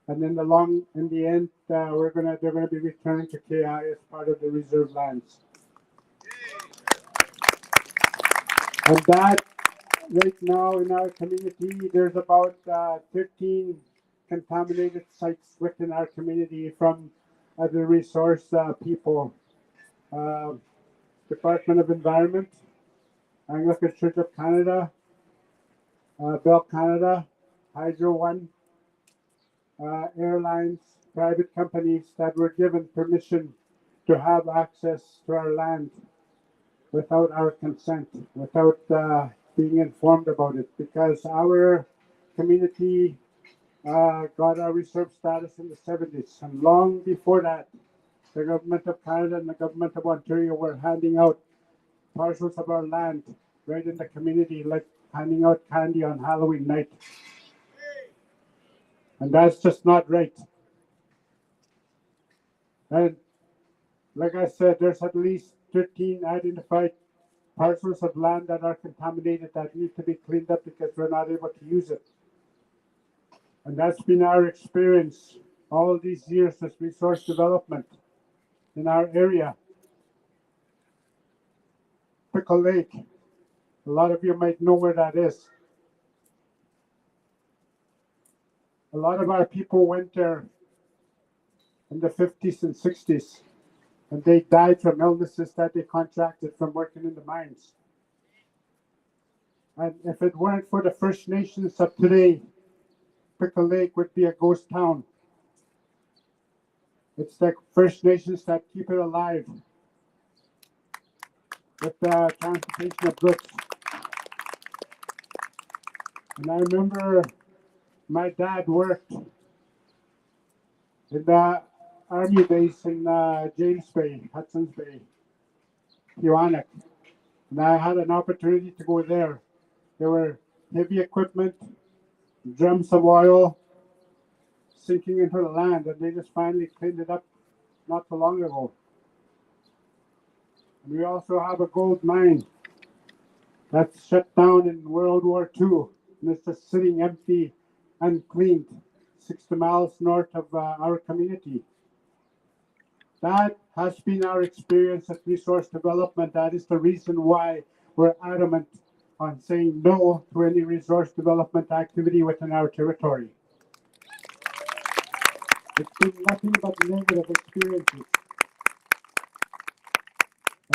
And then in the end, they're going to be returned to KI as part of the reserve lands. And that right now in our community, there's about 13 contaminated sites within our community from other resource people. Department of Environment, Anglican Church of Canada, Bell Canada, Hydro One, airlines, private companies that were given permission to have access to our land without our consent, without being informed about it, because our community got our reserve status in the 70s. And long before that, the government of Canada and the government of Ontario were handing out parcels of our land right in the community, like handing out candy on Halloween night. And that's just not right. And like I said, there's at least 13 identified parcels of land that are contaminated that need to be cleaned up because we're not able to use it. And that's been our experience all these years as resource development in our area. Pickle Lake, a lot of you might know where that is. A lot of our people went there in the 50s and 60s, and they died from illnesses that they contracted from working in the mines. And if it weren't for the First Nations of today, Pickle Lake would be a ghost town. It's the First Nations that keep it alive with the transportation of goods. And I remember my dad worked in the army base in James Bay, Hudson's Bay, Huonik. And I had an opportunity to go there. There were heavy equipment, drums of oil sinking into the land, and they just finally cleaned it up not so long ago. And we also have a gold mine that's shut down in World War II, and it's just sitting empty, uncleaned, 60 miles north of our community. That has been our experience at resource development. That is the reason why we're adamant on saying no to any resource development activity within our territory. It's been nothing but negative experiences.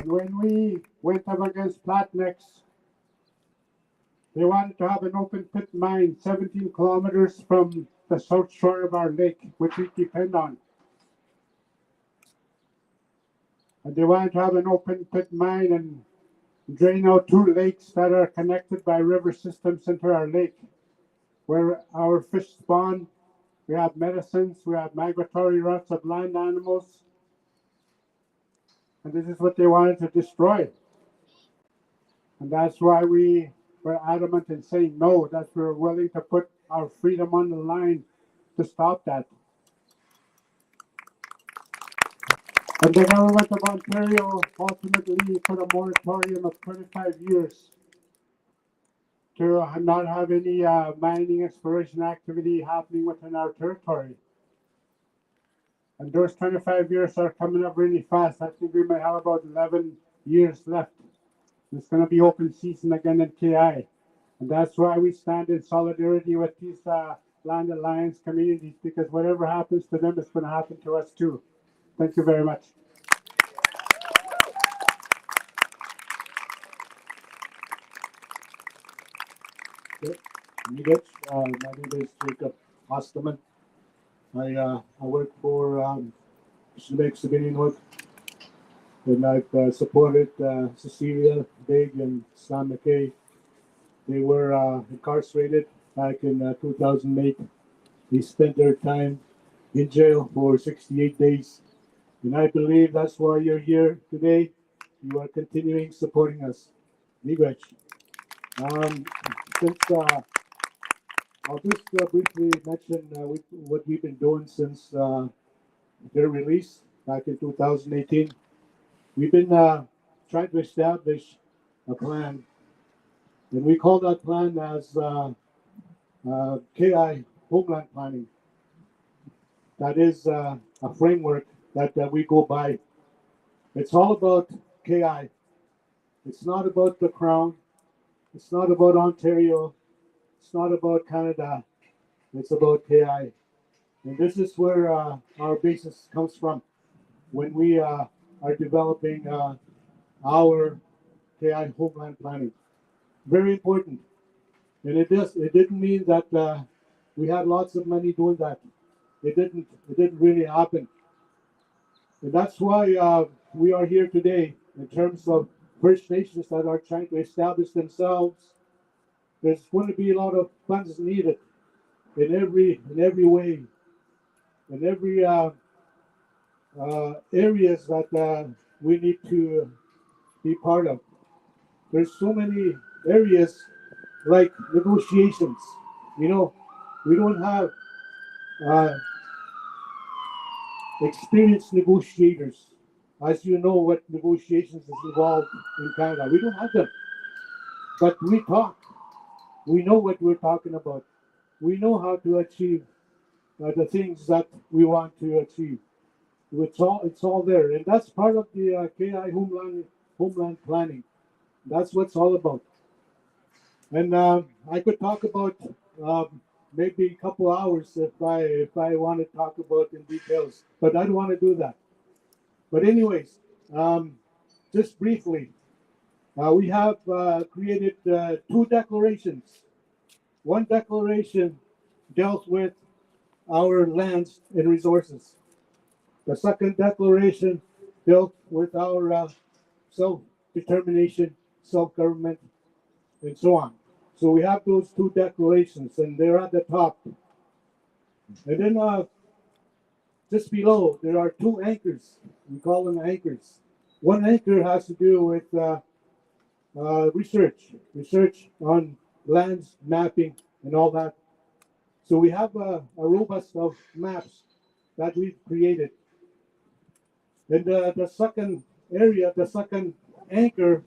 And when we went up against Platnex, they wanted to have an open pit mine 17 kilometers from the south shore of our lake, which we depend on. And they wanted to have an open pit mine and drain out 2 lakes that are connected by river systems into our lake, where our fish spawn. We have medicines, we have migratory routes of land animals. And this is what they wanted to destroy. And that's why we were adamant in saying no, that we're willing to put our freedom on the line to stop that. And the government of Ontario ultimately put a moratorium of 25 years to not have any mining exploration activity happening within our territory. And those 25 years are coming up really fast. I think we might have about 11 years left. It's going to be open season again in KI. And that's why we stand in solidarity with these Land Alliance communities, because whatever happens to them is going to happen to us too. Thank you very much. Okay. My name is Jacob Osterman. I work for Make Civilian Work, and I've supported Cecilia Big and Sam McKay. They were incarcerated back in 2008. They spent their time in jail for 68 days, And I believe that's why you're here today. You are continuing supporting us. Miigwech. Since I'll just briefly mention what we've been doing since their release back in 2018. We've been trying to establish a plan, and we call that plan as KI Homeland Planning. That is a framework that we go by. It's all about KI. It's not about the Crown. It's not about Ontario. It's not about Canada. It's about KI. And this is where our basis comes from when we are developing our KI Homeland Planning. Very important. And it didn't mean that we had lots of money doing that. It didn't really happen. And that's why we are here today in terms of First Nations that are trying to establish themselves. There's going to be a lot of funds needed in every way, in every areas that we need to be part of. There's so many areas like negotiations. You know, we don't have uh, experienced negotiators. As you know, what negotiations is involved in Canada. We don't have them, but we talk. We know what we're talking about. We know how to achieve the things that we want to achieve. It's all there, and that's part of the KI Homeland Planning. That's what it's all about. And I could talk about maybe a couple hours if I want to talk about in details, but I don't want to do that. But anyways, just briefly, we have created two declarations. One declaration dealt with our lands and resources. The second declaration dealt with our self-determination, self-government, and so on. So we have those two declarations, and they're at the top. And then just below, there are two anchors. We call them anchors. One anchor has to do with research on lands, mapping, and all that. So we have a robust of maps that we've created. And the second area, the second anchor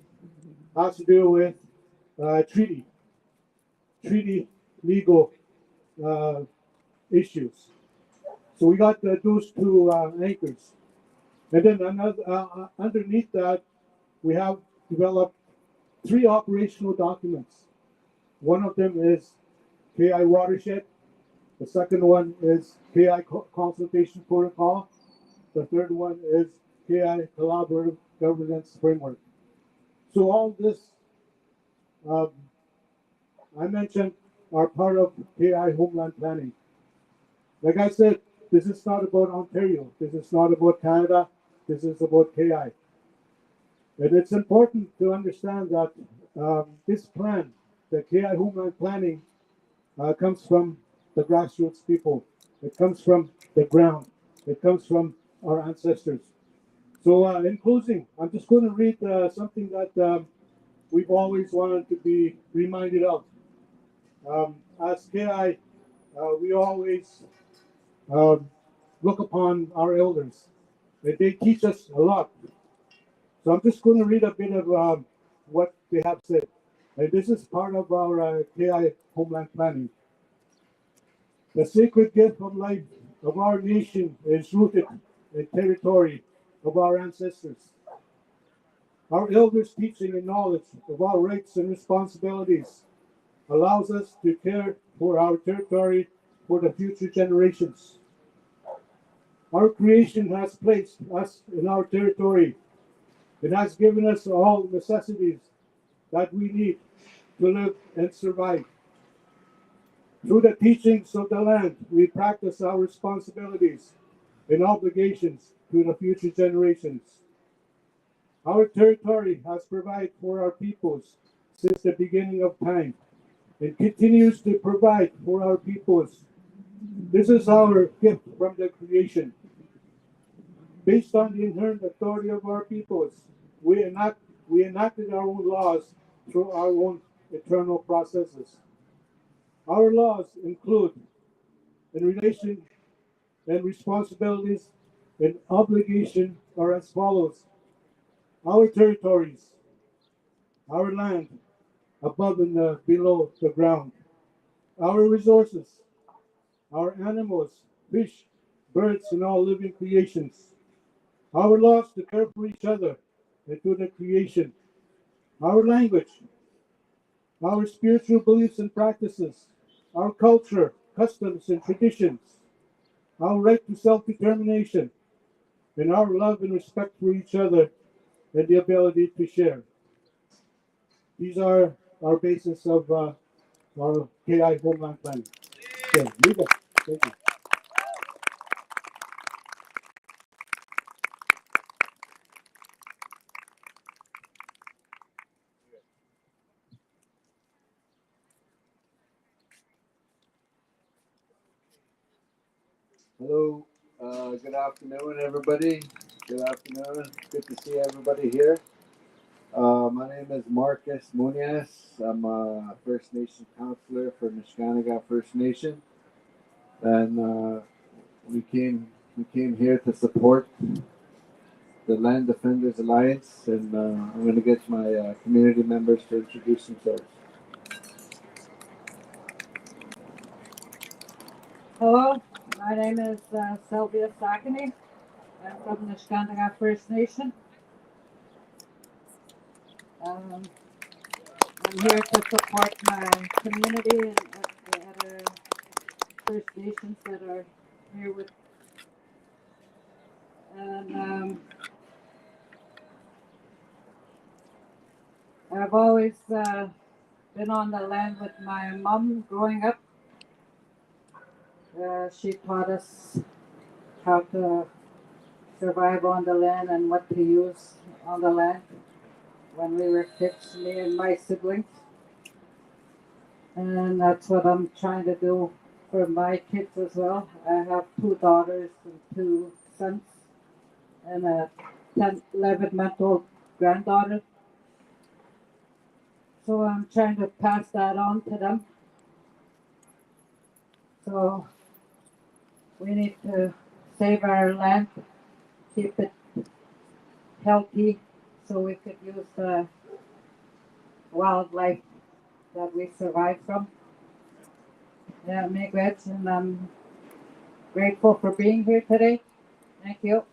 has to do with treaty legal issues. So we got those two anchors. And then underneath that, we have developed three operational documents. One of them is KI Watershed. The second one is KI Consultation Protocol. The third one is KI Collaborative Governance Framework. So all this I mentioned are part of KI Homeland Planning. Like I said, this is not about Ontario. This is not about Canada. This is about KI. And it's important to understand that this plan, the KI Homeland Planning, comes from the grassroots people. It comes from the ground. It comes from our ancestors. So in closing, I'm just going to read something that we've always wanted to be reminded of. As KI, we always look upon our elders. They teach us a lot. So I'm just going to read a bit of what they have said. And this is part of our KI Homeland Planning. The sacred gift of life of our nation is rooted in territory of our ancestors. Our elders' teaching and knowledge of our rights and responsibilities allows us to care for our territory for the future generations. Our creation has placed us in our territory. It has given us all the necessities that we need to live and survive. Through the teachings of the land, we practice our responsibilities and obligations to the future generations. Our territory has provided for our peoples since the beginning of time and continues to provide for our peoples. This is our gift from the creation. Based on the inherent authority of our peoples, we enacted our own laws through our own internal processes. Our laws include, in relation and responsibilities and obligation are as follows. Our territories, our land, above and below the ground, our resources, our animals, fish, birds, and all living creations, our laws to care for each other and to the creation, our language, our spiritual beliefs and practices, our culture, customs, and traditions, our right to self-determination, and our love and respect for each other and the ability to share. These are our basis of our KI homeland planning. So, leave it. Thank you. Hello, good afternoon, everybody. Good afternoon. Good to see everybody here. My name is Marcus Munoz. I'm a First Nation counselor for Nisquanega First Nation, and we came here to support the Land Defenders Alliance, and I'm going to get my community members to introduce themselves. Hello, my name is Sylvia Sakany. I'm from the Nisquanega First Nation. I'm here to support my community and the other First Nations that are here with. And I've always been on the land with my mom growing up. She taught us how to survive on the land and what to use on the land when we were kids, me and my siblings. And that's what I'm trying to do for my kids as well. I have 2 daughters and 2 sons and a 11-month-old granddaughter. So I'm trying to pass that on to them. So we need to save our land, keep it healthy so we could use the wildlife that we survive from. Yeah, migrants, and I'm grateful for being here today. Thank you.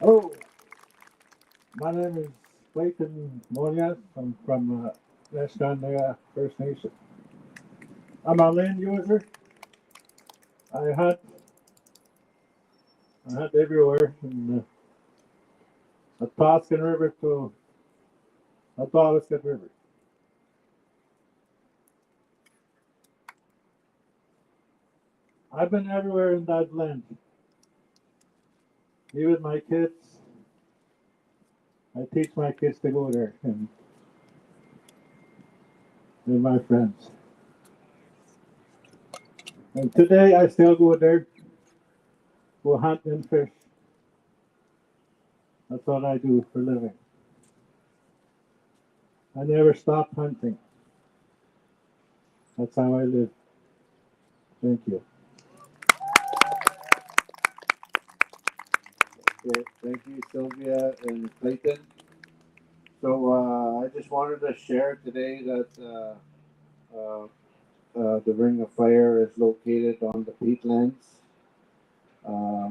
Hello, my name is Clayton Munoz. I'm from Nisquanega First Nation. I'm a land user. I hunt everywhere from the Toscan River to the Wetaskiwin River. I've been everywhere in that land. Even my kids, I teach my kids to go there, and they're my friends. And today I still go there, go hunt and fish. That's what I do for a living. I never stop hunting. That's how I live. Thank you. Okay, thank you, Sylvia and Clayton. So I just wanted to share today that the Ring of Fire is located on the peatlands, uh,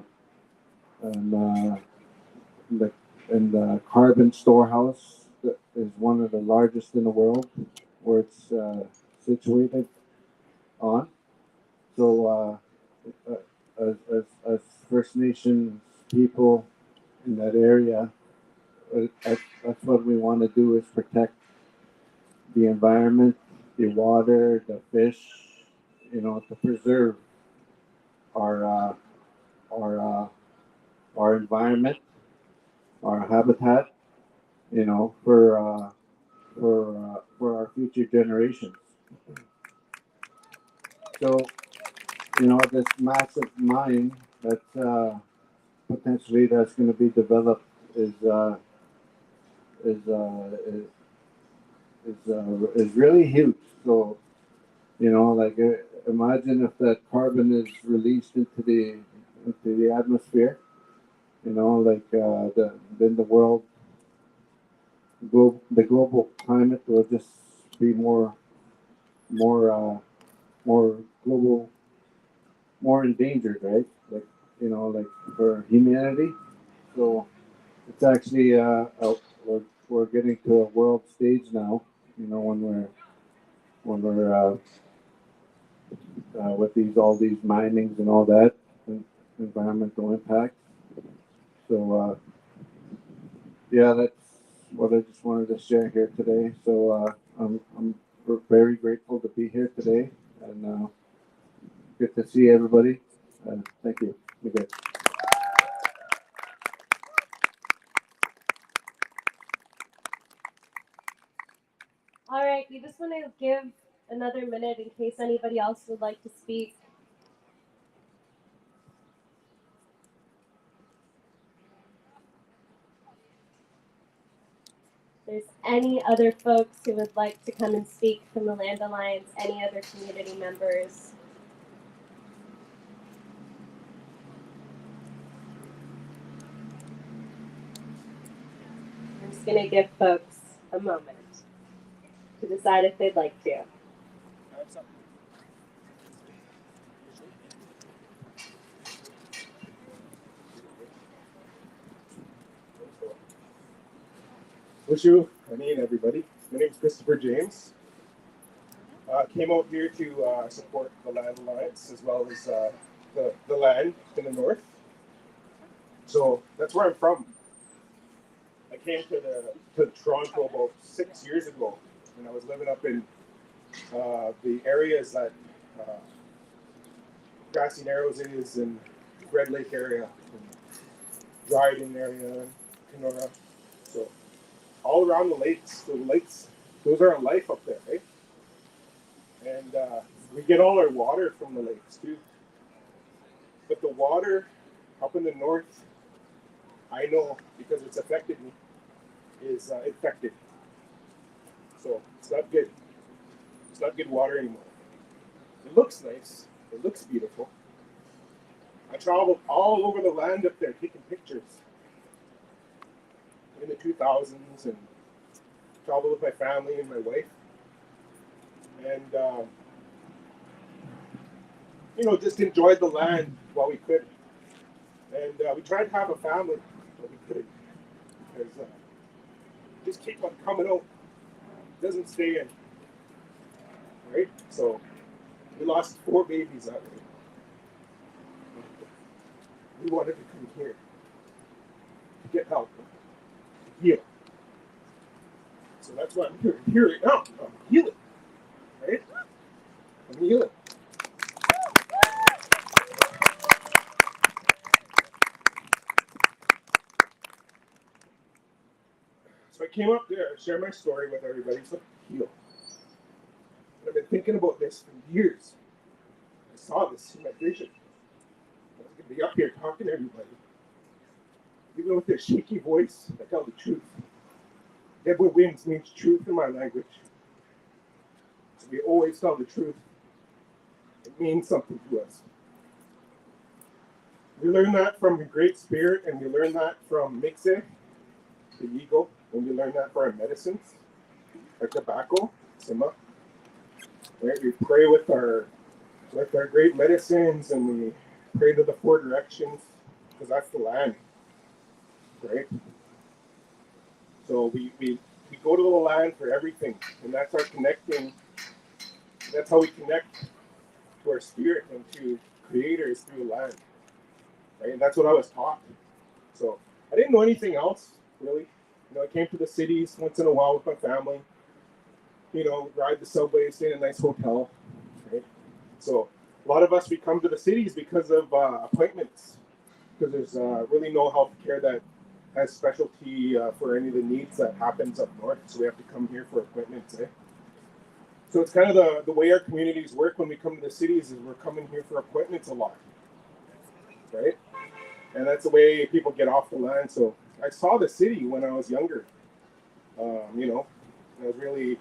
and the the carbon storehouse that is one of the largest in the world, where it's situated on. So as First Nations people in that area, that's what we want to do, is protect the environment, the water, the fish, to preserve our our environment, our habitat, for our future generations. So this massive mine that's potentially that's going to be developed is is uh, is is really huge. So like imagine if that carbon is released into the atmosphere. Then the world, the global climate will just be more more global, more endangered, right? Like for humanity. So it's actually we're getting to a world stage now. When we're with all these minings and all that and environmental impact. So yeah, that's what I just wanted to share here today. So I'm very grateful to be here today and good to see everybody. Thank you. Okay. All right, we just want to give another minute in case anybody else would like to speak. If there's any other folks who would like to come and speak from the Land Alliance, any other community members. I'm just going to give folks a moment to decide if they'd like to. Wishu, Annie, everybody. My name is Christopher James. Came out here to support the Land Alliance as well as the land in the north. So that's where I'm from. I came to Toronto about 6 years ago when I was living up in the areas that Grassy Narrows is and Red Lake area, and Dryden area, Kenora. So all around the lakes, those are our life up there, right? And we get all our water from the lakes too. But the water up in the north, I know because it's affected me, is infected. So it's not good. It's not good water anymore. It looks nice. It looks beautiful. I traveled all over the land up there taking pictures in the 2000s and traveled with my family and my wife. And just enjoyed the land while we could. And we tried to have a family, but we couldn't. Because just keep on coming out. It doesn't stay in. Right? So we lost 4 babies that way. We wanted to come here to get help, to heal. So that's why I'm here right now. I'm healing. Right? I'm healing. So I came up there to share my story with everybody so I can heal. And I've been thinking about this for years. I saw this in my vision. I was going to be up here talking to everybody. Even with this shaky voice, I tell the truth. Deborah Wins means truth in my language. So we always tell the truth. It means something to us. We learn that from the Great Spirit, and we learn that from Mixe, the eagle, and we learn that for our medicines, our tobacco, Sima. Right? We pray with our great medicines, and we pray to the 4 directions, because that's the land. Right? So we go to the land for everything, and that's our connecting. That's how we connect to our spirit and to creators through the land. Right? And that's what I was taught. So I didn't know anything else, really. I came to the cities once in a while with my family. Ride the subway, stay in a nice hotel. Right? So a lot of us, we come to the cities because of appointments, because there's really no health care that has specialty for any of the needs that happens up north. So we have to come here for appointments. So it's kind of the way our communities work when we come to the cities is we're coming here for appointments a lot, right? And that's the way people get off the land. So I saw the city when I was younger. You know, I was really,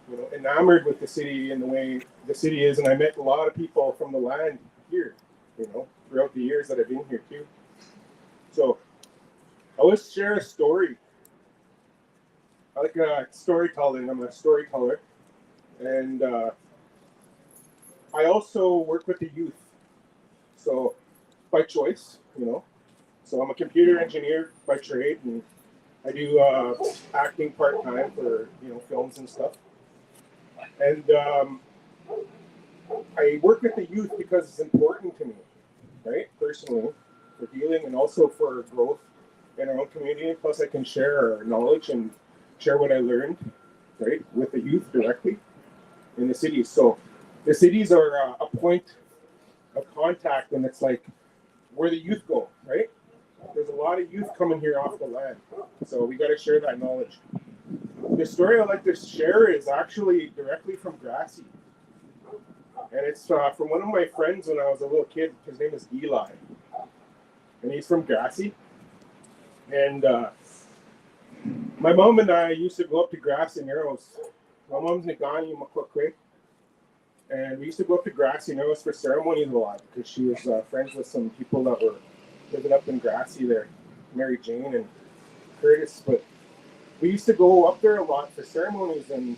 you know, enamored with the city and the way the city is, and I met a lot of people from the land here, you know, throughout the years that I've been here too. So I always share a story. I like storytelling. I'm a storyteller, and I also work with the youth. So by choice, you know. So I'm a computer engineer by trade, and I do acting part time for, you know, films and stuff. And I work with the youth because it's important to me, right? Personally, for healing and also for growth in our own community. Plus, I can share our knowledge and share what I learned, right, with the youth directly in the cities. So the cities are a point of contact, and it's like where the youth go, right? There's a lot of youth coming here off the land, so we got to share that knowledge. The story I like to share is actually directly from Grassy, and it's from one of my friends when I was a little kid. His name is Eli, and he's from Grassy. And my mom and I used to go up to Grassy Narrows. My mom's Nagani Makwakwe, and we used to go up to Grassy Narrows for ceremonies a lot because she was friends with some people that were living up in Grassy there, Mary Jane and Curtis. But we used to go up there a lot for ceremonies, and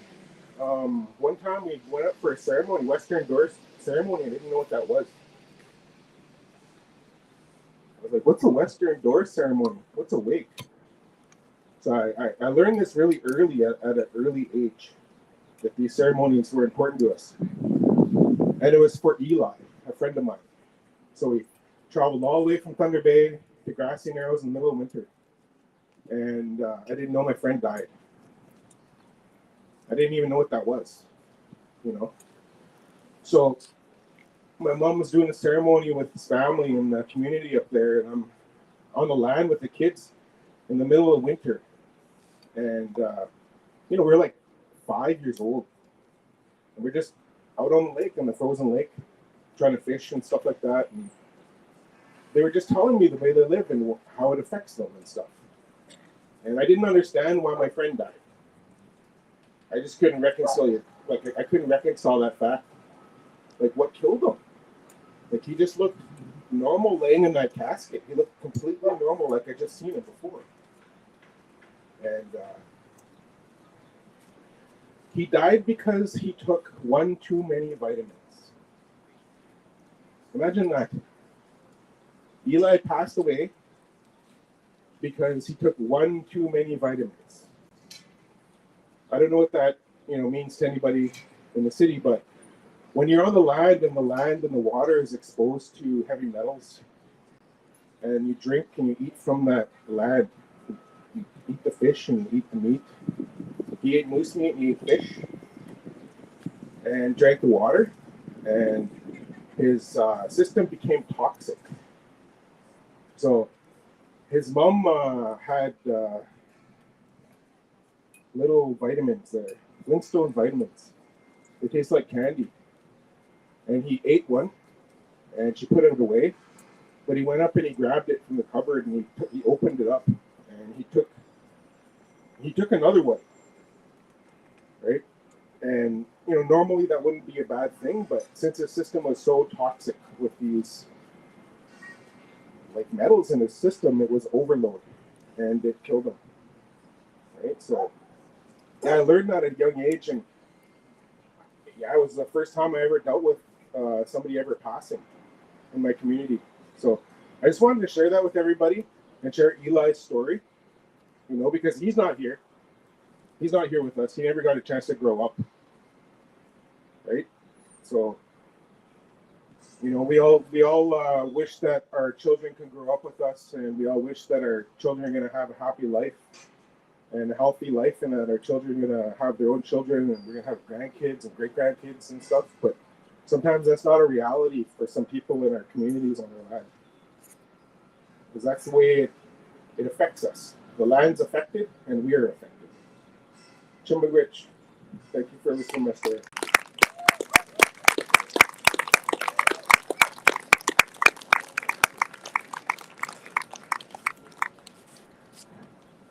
one time we went up for a ceremony, Western Doors ceremony. I didn't know what that was. I was like, what's a Western Door ceremony? What's a wake? So I learned this really early at an early age, that these ceremonies were important to us. And it was for Eli, a friend of mine. So we traveled all the way from Thunder Bay to Grassy Narrows in the middle of winter. And I didn't know my friend died. I didn't even know what that was, you know. So my mom was doing a ceremony with his family in the community up there, and I'm on the land with the kids in the middle of winter. And, you know, we're like 5 years old. And we're just out on the lake, on the frozen lake, trying to fish and stuff like that. And they were just telling me the way they live and how it affects them and stuff. And I didn't understand why my friend died. I just couldn't reconcile it. Like, I couldn't reconcile that fact. Like, what killed him? Like, he just looked normal laying in that casket. He looked completely normal, like I just seen him before. And he died because he took one too many vitamins. Imagine that. Eli passed away because he took one too many vitamins. I don't know what that, you know, means to anybody in the city, but when you're on the land and the water is exposed to heavy metals, and you drink and you eat from that land, you eat the fish and you eat the meat. He ate moose meat and he ate fish and drank the water, and his system became toxic. So his mom had little vitamins there, Flintstone vitamins. They taste like candy. And he ate one, and she put it away. But he went up and he grabbed it from the cupboard and he opened it up, and he took another one, right? And you know, normally that wouldn't be a bad thing, but since his system was so toxic with these like metals in his system, it was overload, and it killed him. Right? So yeah, I learned that at a young age, and yeah, it was the first time I ever dealt with somebody ever passing in my community. So I just wanted to share that with everybody and share Eli's story, you know, because he's not here. He's not here with us. He never got a chance to grow up, right? So, you know, we all wish that our children can grow up with us, and we all wish that our children are going to have a happy life and a healthy life, and that our children are going to have their own children, and we're going to have grandkids and great grandkids and stuff. But sometimes that's not a reality for some people in our communities on our land, because that's the way it affects us. The land's affected, and we are affected. Chimbawich. Thank you for listening, my story.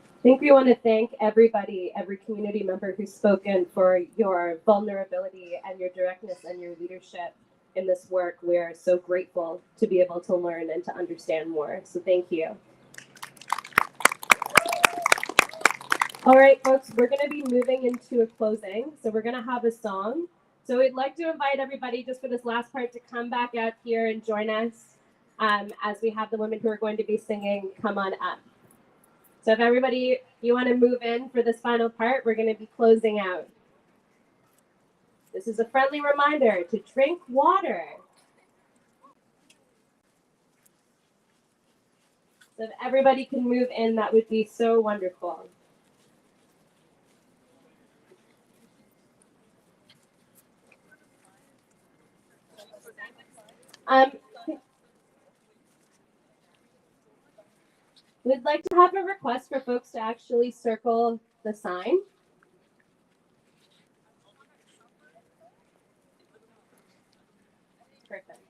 I think we want to thank everybody, every community member who's spoken for your vulnerability and your directness and your leadership in this work. We're so grateful to be able to learn and to understand more. So thank you. All right, folks, we're going to be moving into a closing. So we're going to have a song. So we'd like to invite everybody just for this last part to come back out here and join us as we have the women who are going to be singing Come On Up. So if everybody, you want to move in for this final part, we're going to be closing out. This is a friendly reminder to drink water. So if everybody can move in, that would be so wonderful. We'd like to have a request for folks to actually circle the sign. Perfect.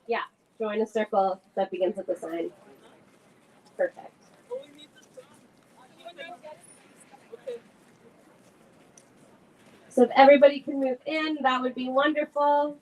Yeah, join a circle that begins with the sign. Perfect. So if everybody can move in, that would be wonderful.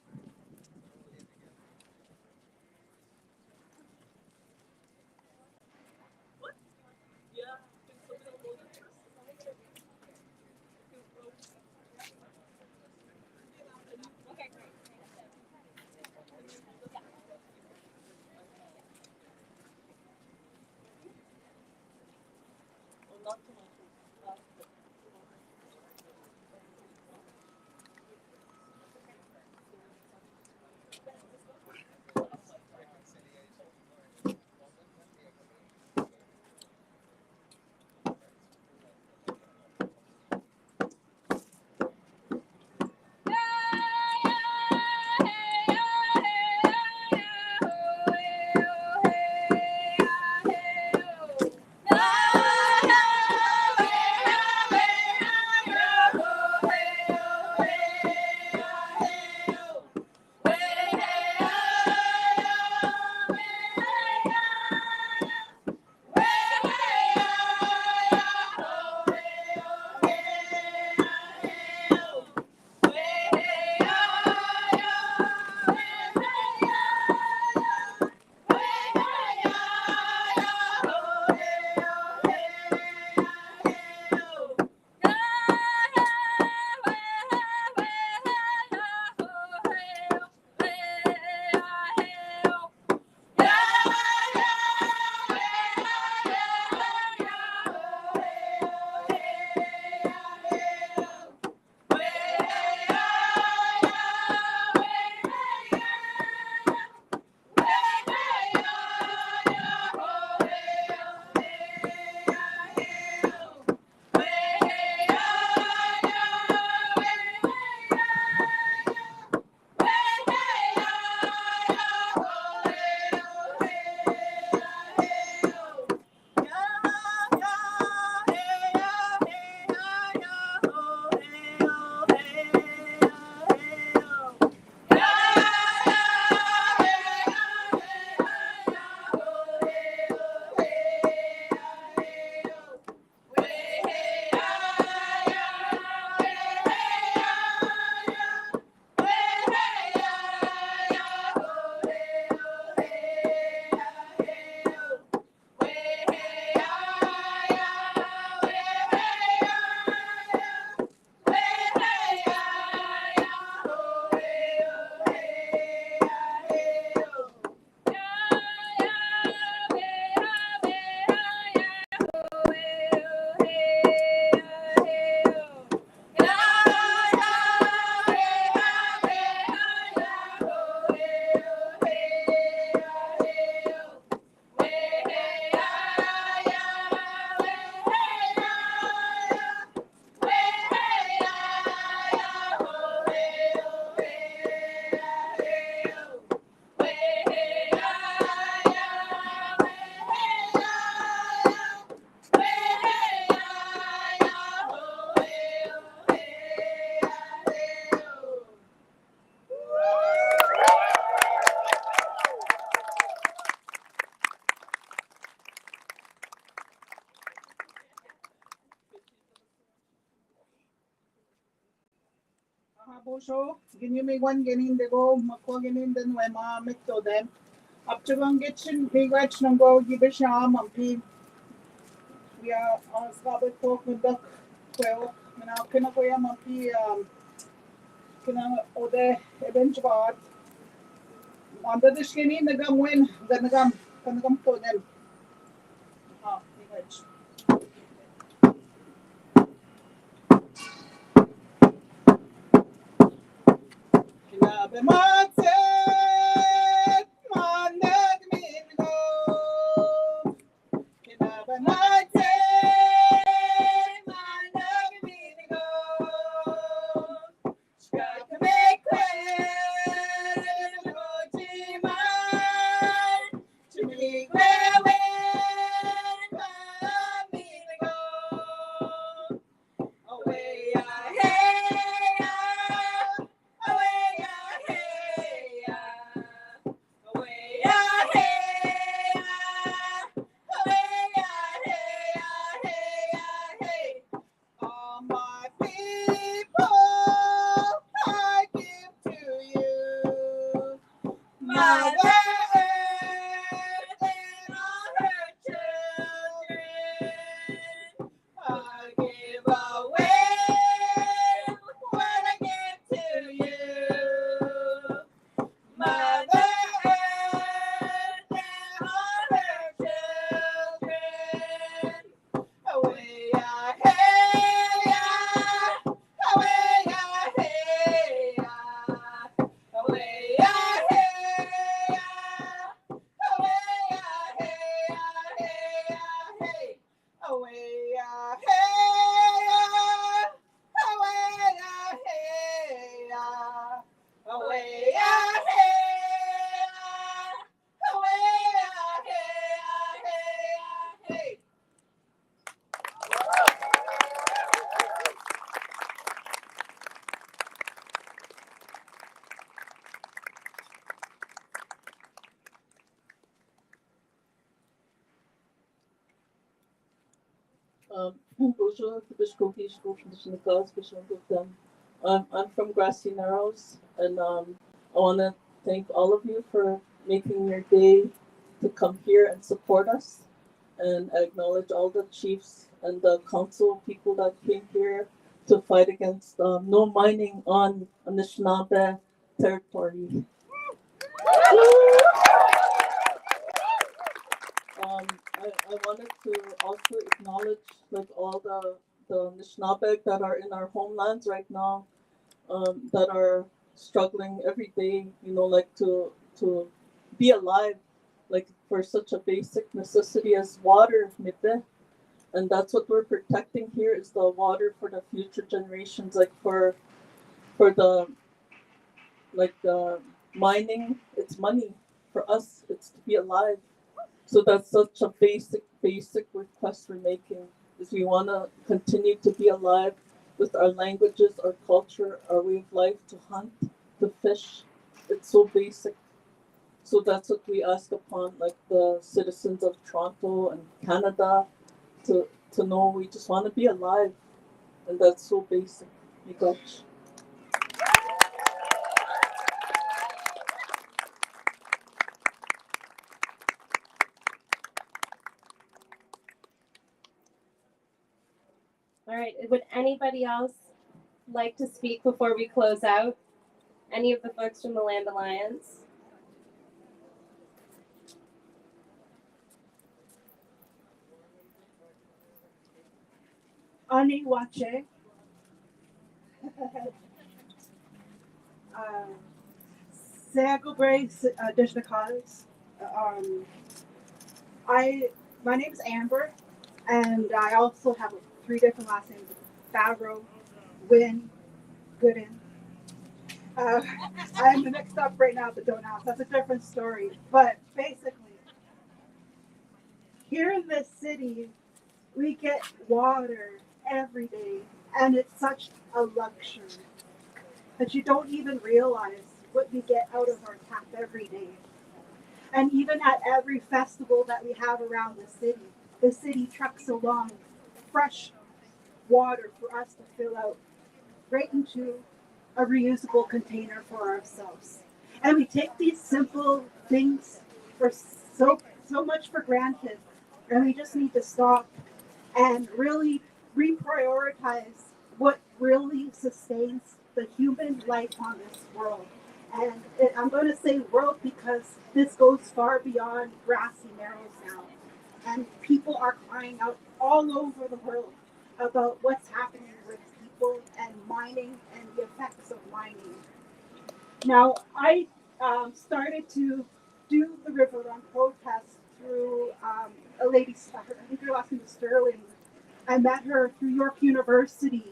show. Gini may one ganin de go makwa ganin den we ma mito them. Up to one getchen big watch no go give a sham and pin. We are on Scarborough Talk with the well. Now can I go yam and pin can I order eventually under the skinny the gum win the gum can come to them. Ah, big watch. Kinabe maneg mingo. Kinabe maneg mingo. Shkaka mekwen mojiman. Chumigwe wen mingo. Away hey away hey away hey hey all my people I give to you Mother Earth and all her children I give away what I give to you Mother Earth and all her children away hey away hey away hey away Bonjour, I'm from Grassy Narrows, and I want to thank all of you for making your day to come here and support us. And I acknowledge all the chiefs and the council people that came here to fight against no mining on Anishinaabe territory. I wanted to also acknowledge like all the Anishinaabe that are in our homelands right now, that are struggling every day, you know, like to be alive, like for such a basic necessity as water, mipe. And that's what we're protecting here is the water for the future generations, like for the like the mining, it's money. For us, it's to be alive. So that's such a basic request we're making is we want to continue to be alive with our languages, our culture, our way of life, to hunt, to fish. It's so basic. So that's what we ask upon like the citizens of Toronto and Canada to know we just want to be alive. And that's so basic. Miigwech. All right. Would anybody else like to speak before we close out? Any of the folks from the Land Alliance? Ani Wache. Sego Brace Dishnakalas. My name is Amber, and I also have 3 different last names: Favreau, Wynn, Gooden. I'm mixed up right now, but don't ask. That's a different story. But basically, here in this city, we get water every day, and it's such a luxury that you don't even realize what we get out of our tap every day. And even at every festival that we have around the city trucks along fresh water for us to fill out right into a reusable container for ourselves. And we take these simple things for so much for granted. And we just need to stop and really reprioritize what really sustains the human life on this world. And I'm going to say world because this goes far beyond grassy narrows now. And people are crying out all over the world about what's happening with people and mining and the effects of mining. Now, I started to do the River Run protest through a lady, I think her last name is Sterling. I met her through York University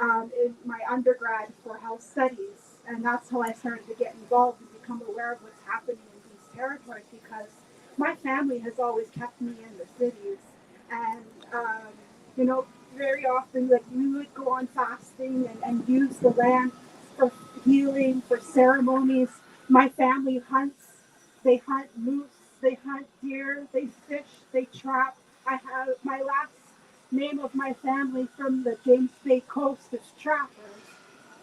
in my undergrad for health studies, and that's how I started to get involved and become aware of what's happening in these territories because my family has always kept me in the cities. And, you know, very often, like, we would go on fasting and use the land for healing, for ceremonies. My family hunts. They hunt moose, they hunt deer, they fish, they trap. I have my last name of my family from the James Bay coast is Trappers.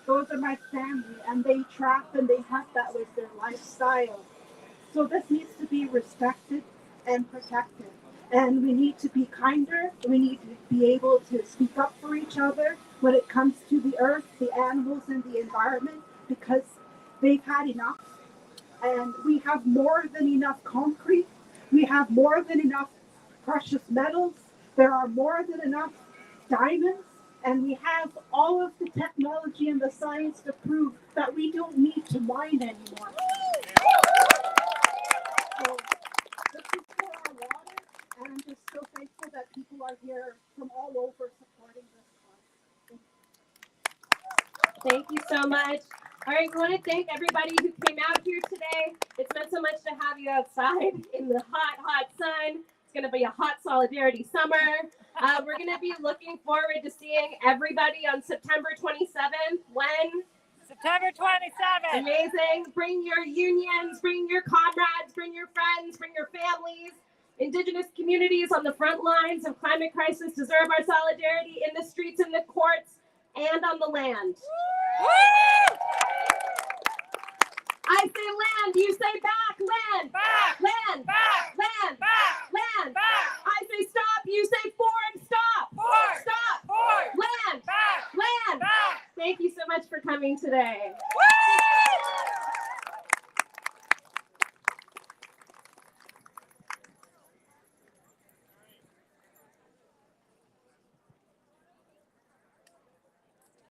Those are my family, and they trap and they hunt. That was their lifestyle. So this needs to be respected and protected. And we need to be kinder. We need to be able to speak up for each other when it comes to the earth, the animals, and the environment because they've had enough. And we have more than enough concrete. We have more than enough precious metals. There are more than enough diamonds. And we have all of the technology and the science to prove that we don't need to mine anymore. So this is for our water, and I'm just so thankful that people are here from all over supporting this cause. Thank you so much. All right, we want to thank everybody who came out here today. It's meant so much to have you outside in the hot, hot sun. It's going to be a hot solidarity summer. We're going to be looking forward to seeing everybody on September 27th. When? September 27th. Amazing. Bring your unions, bring your comrades, bring your friends, bring your families. Indigenous communities on the front lines of climate crisis deserve our solidarity in the streets, in the courts, and on the land. I say land, you say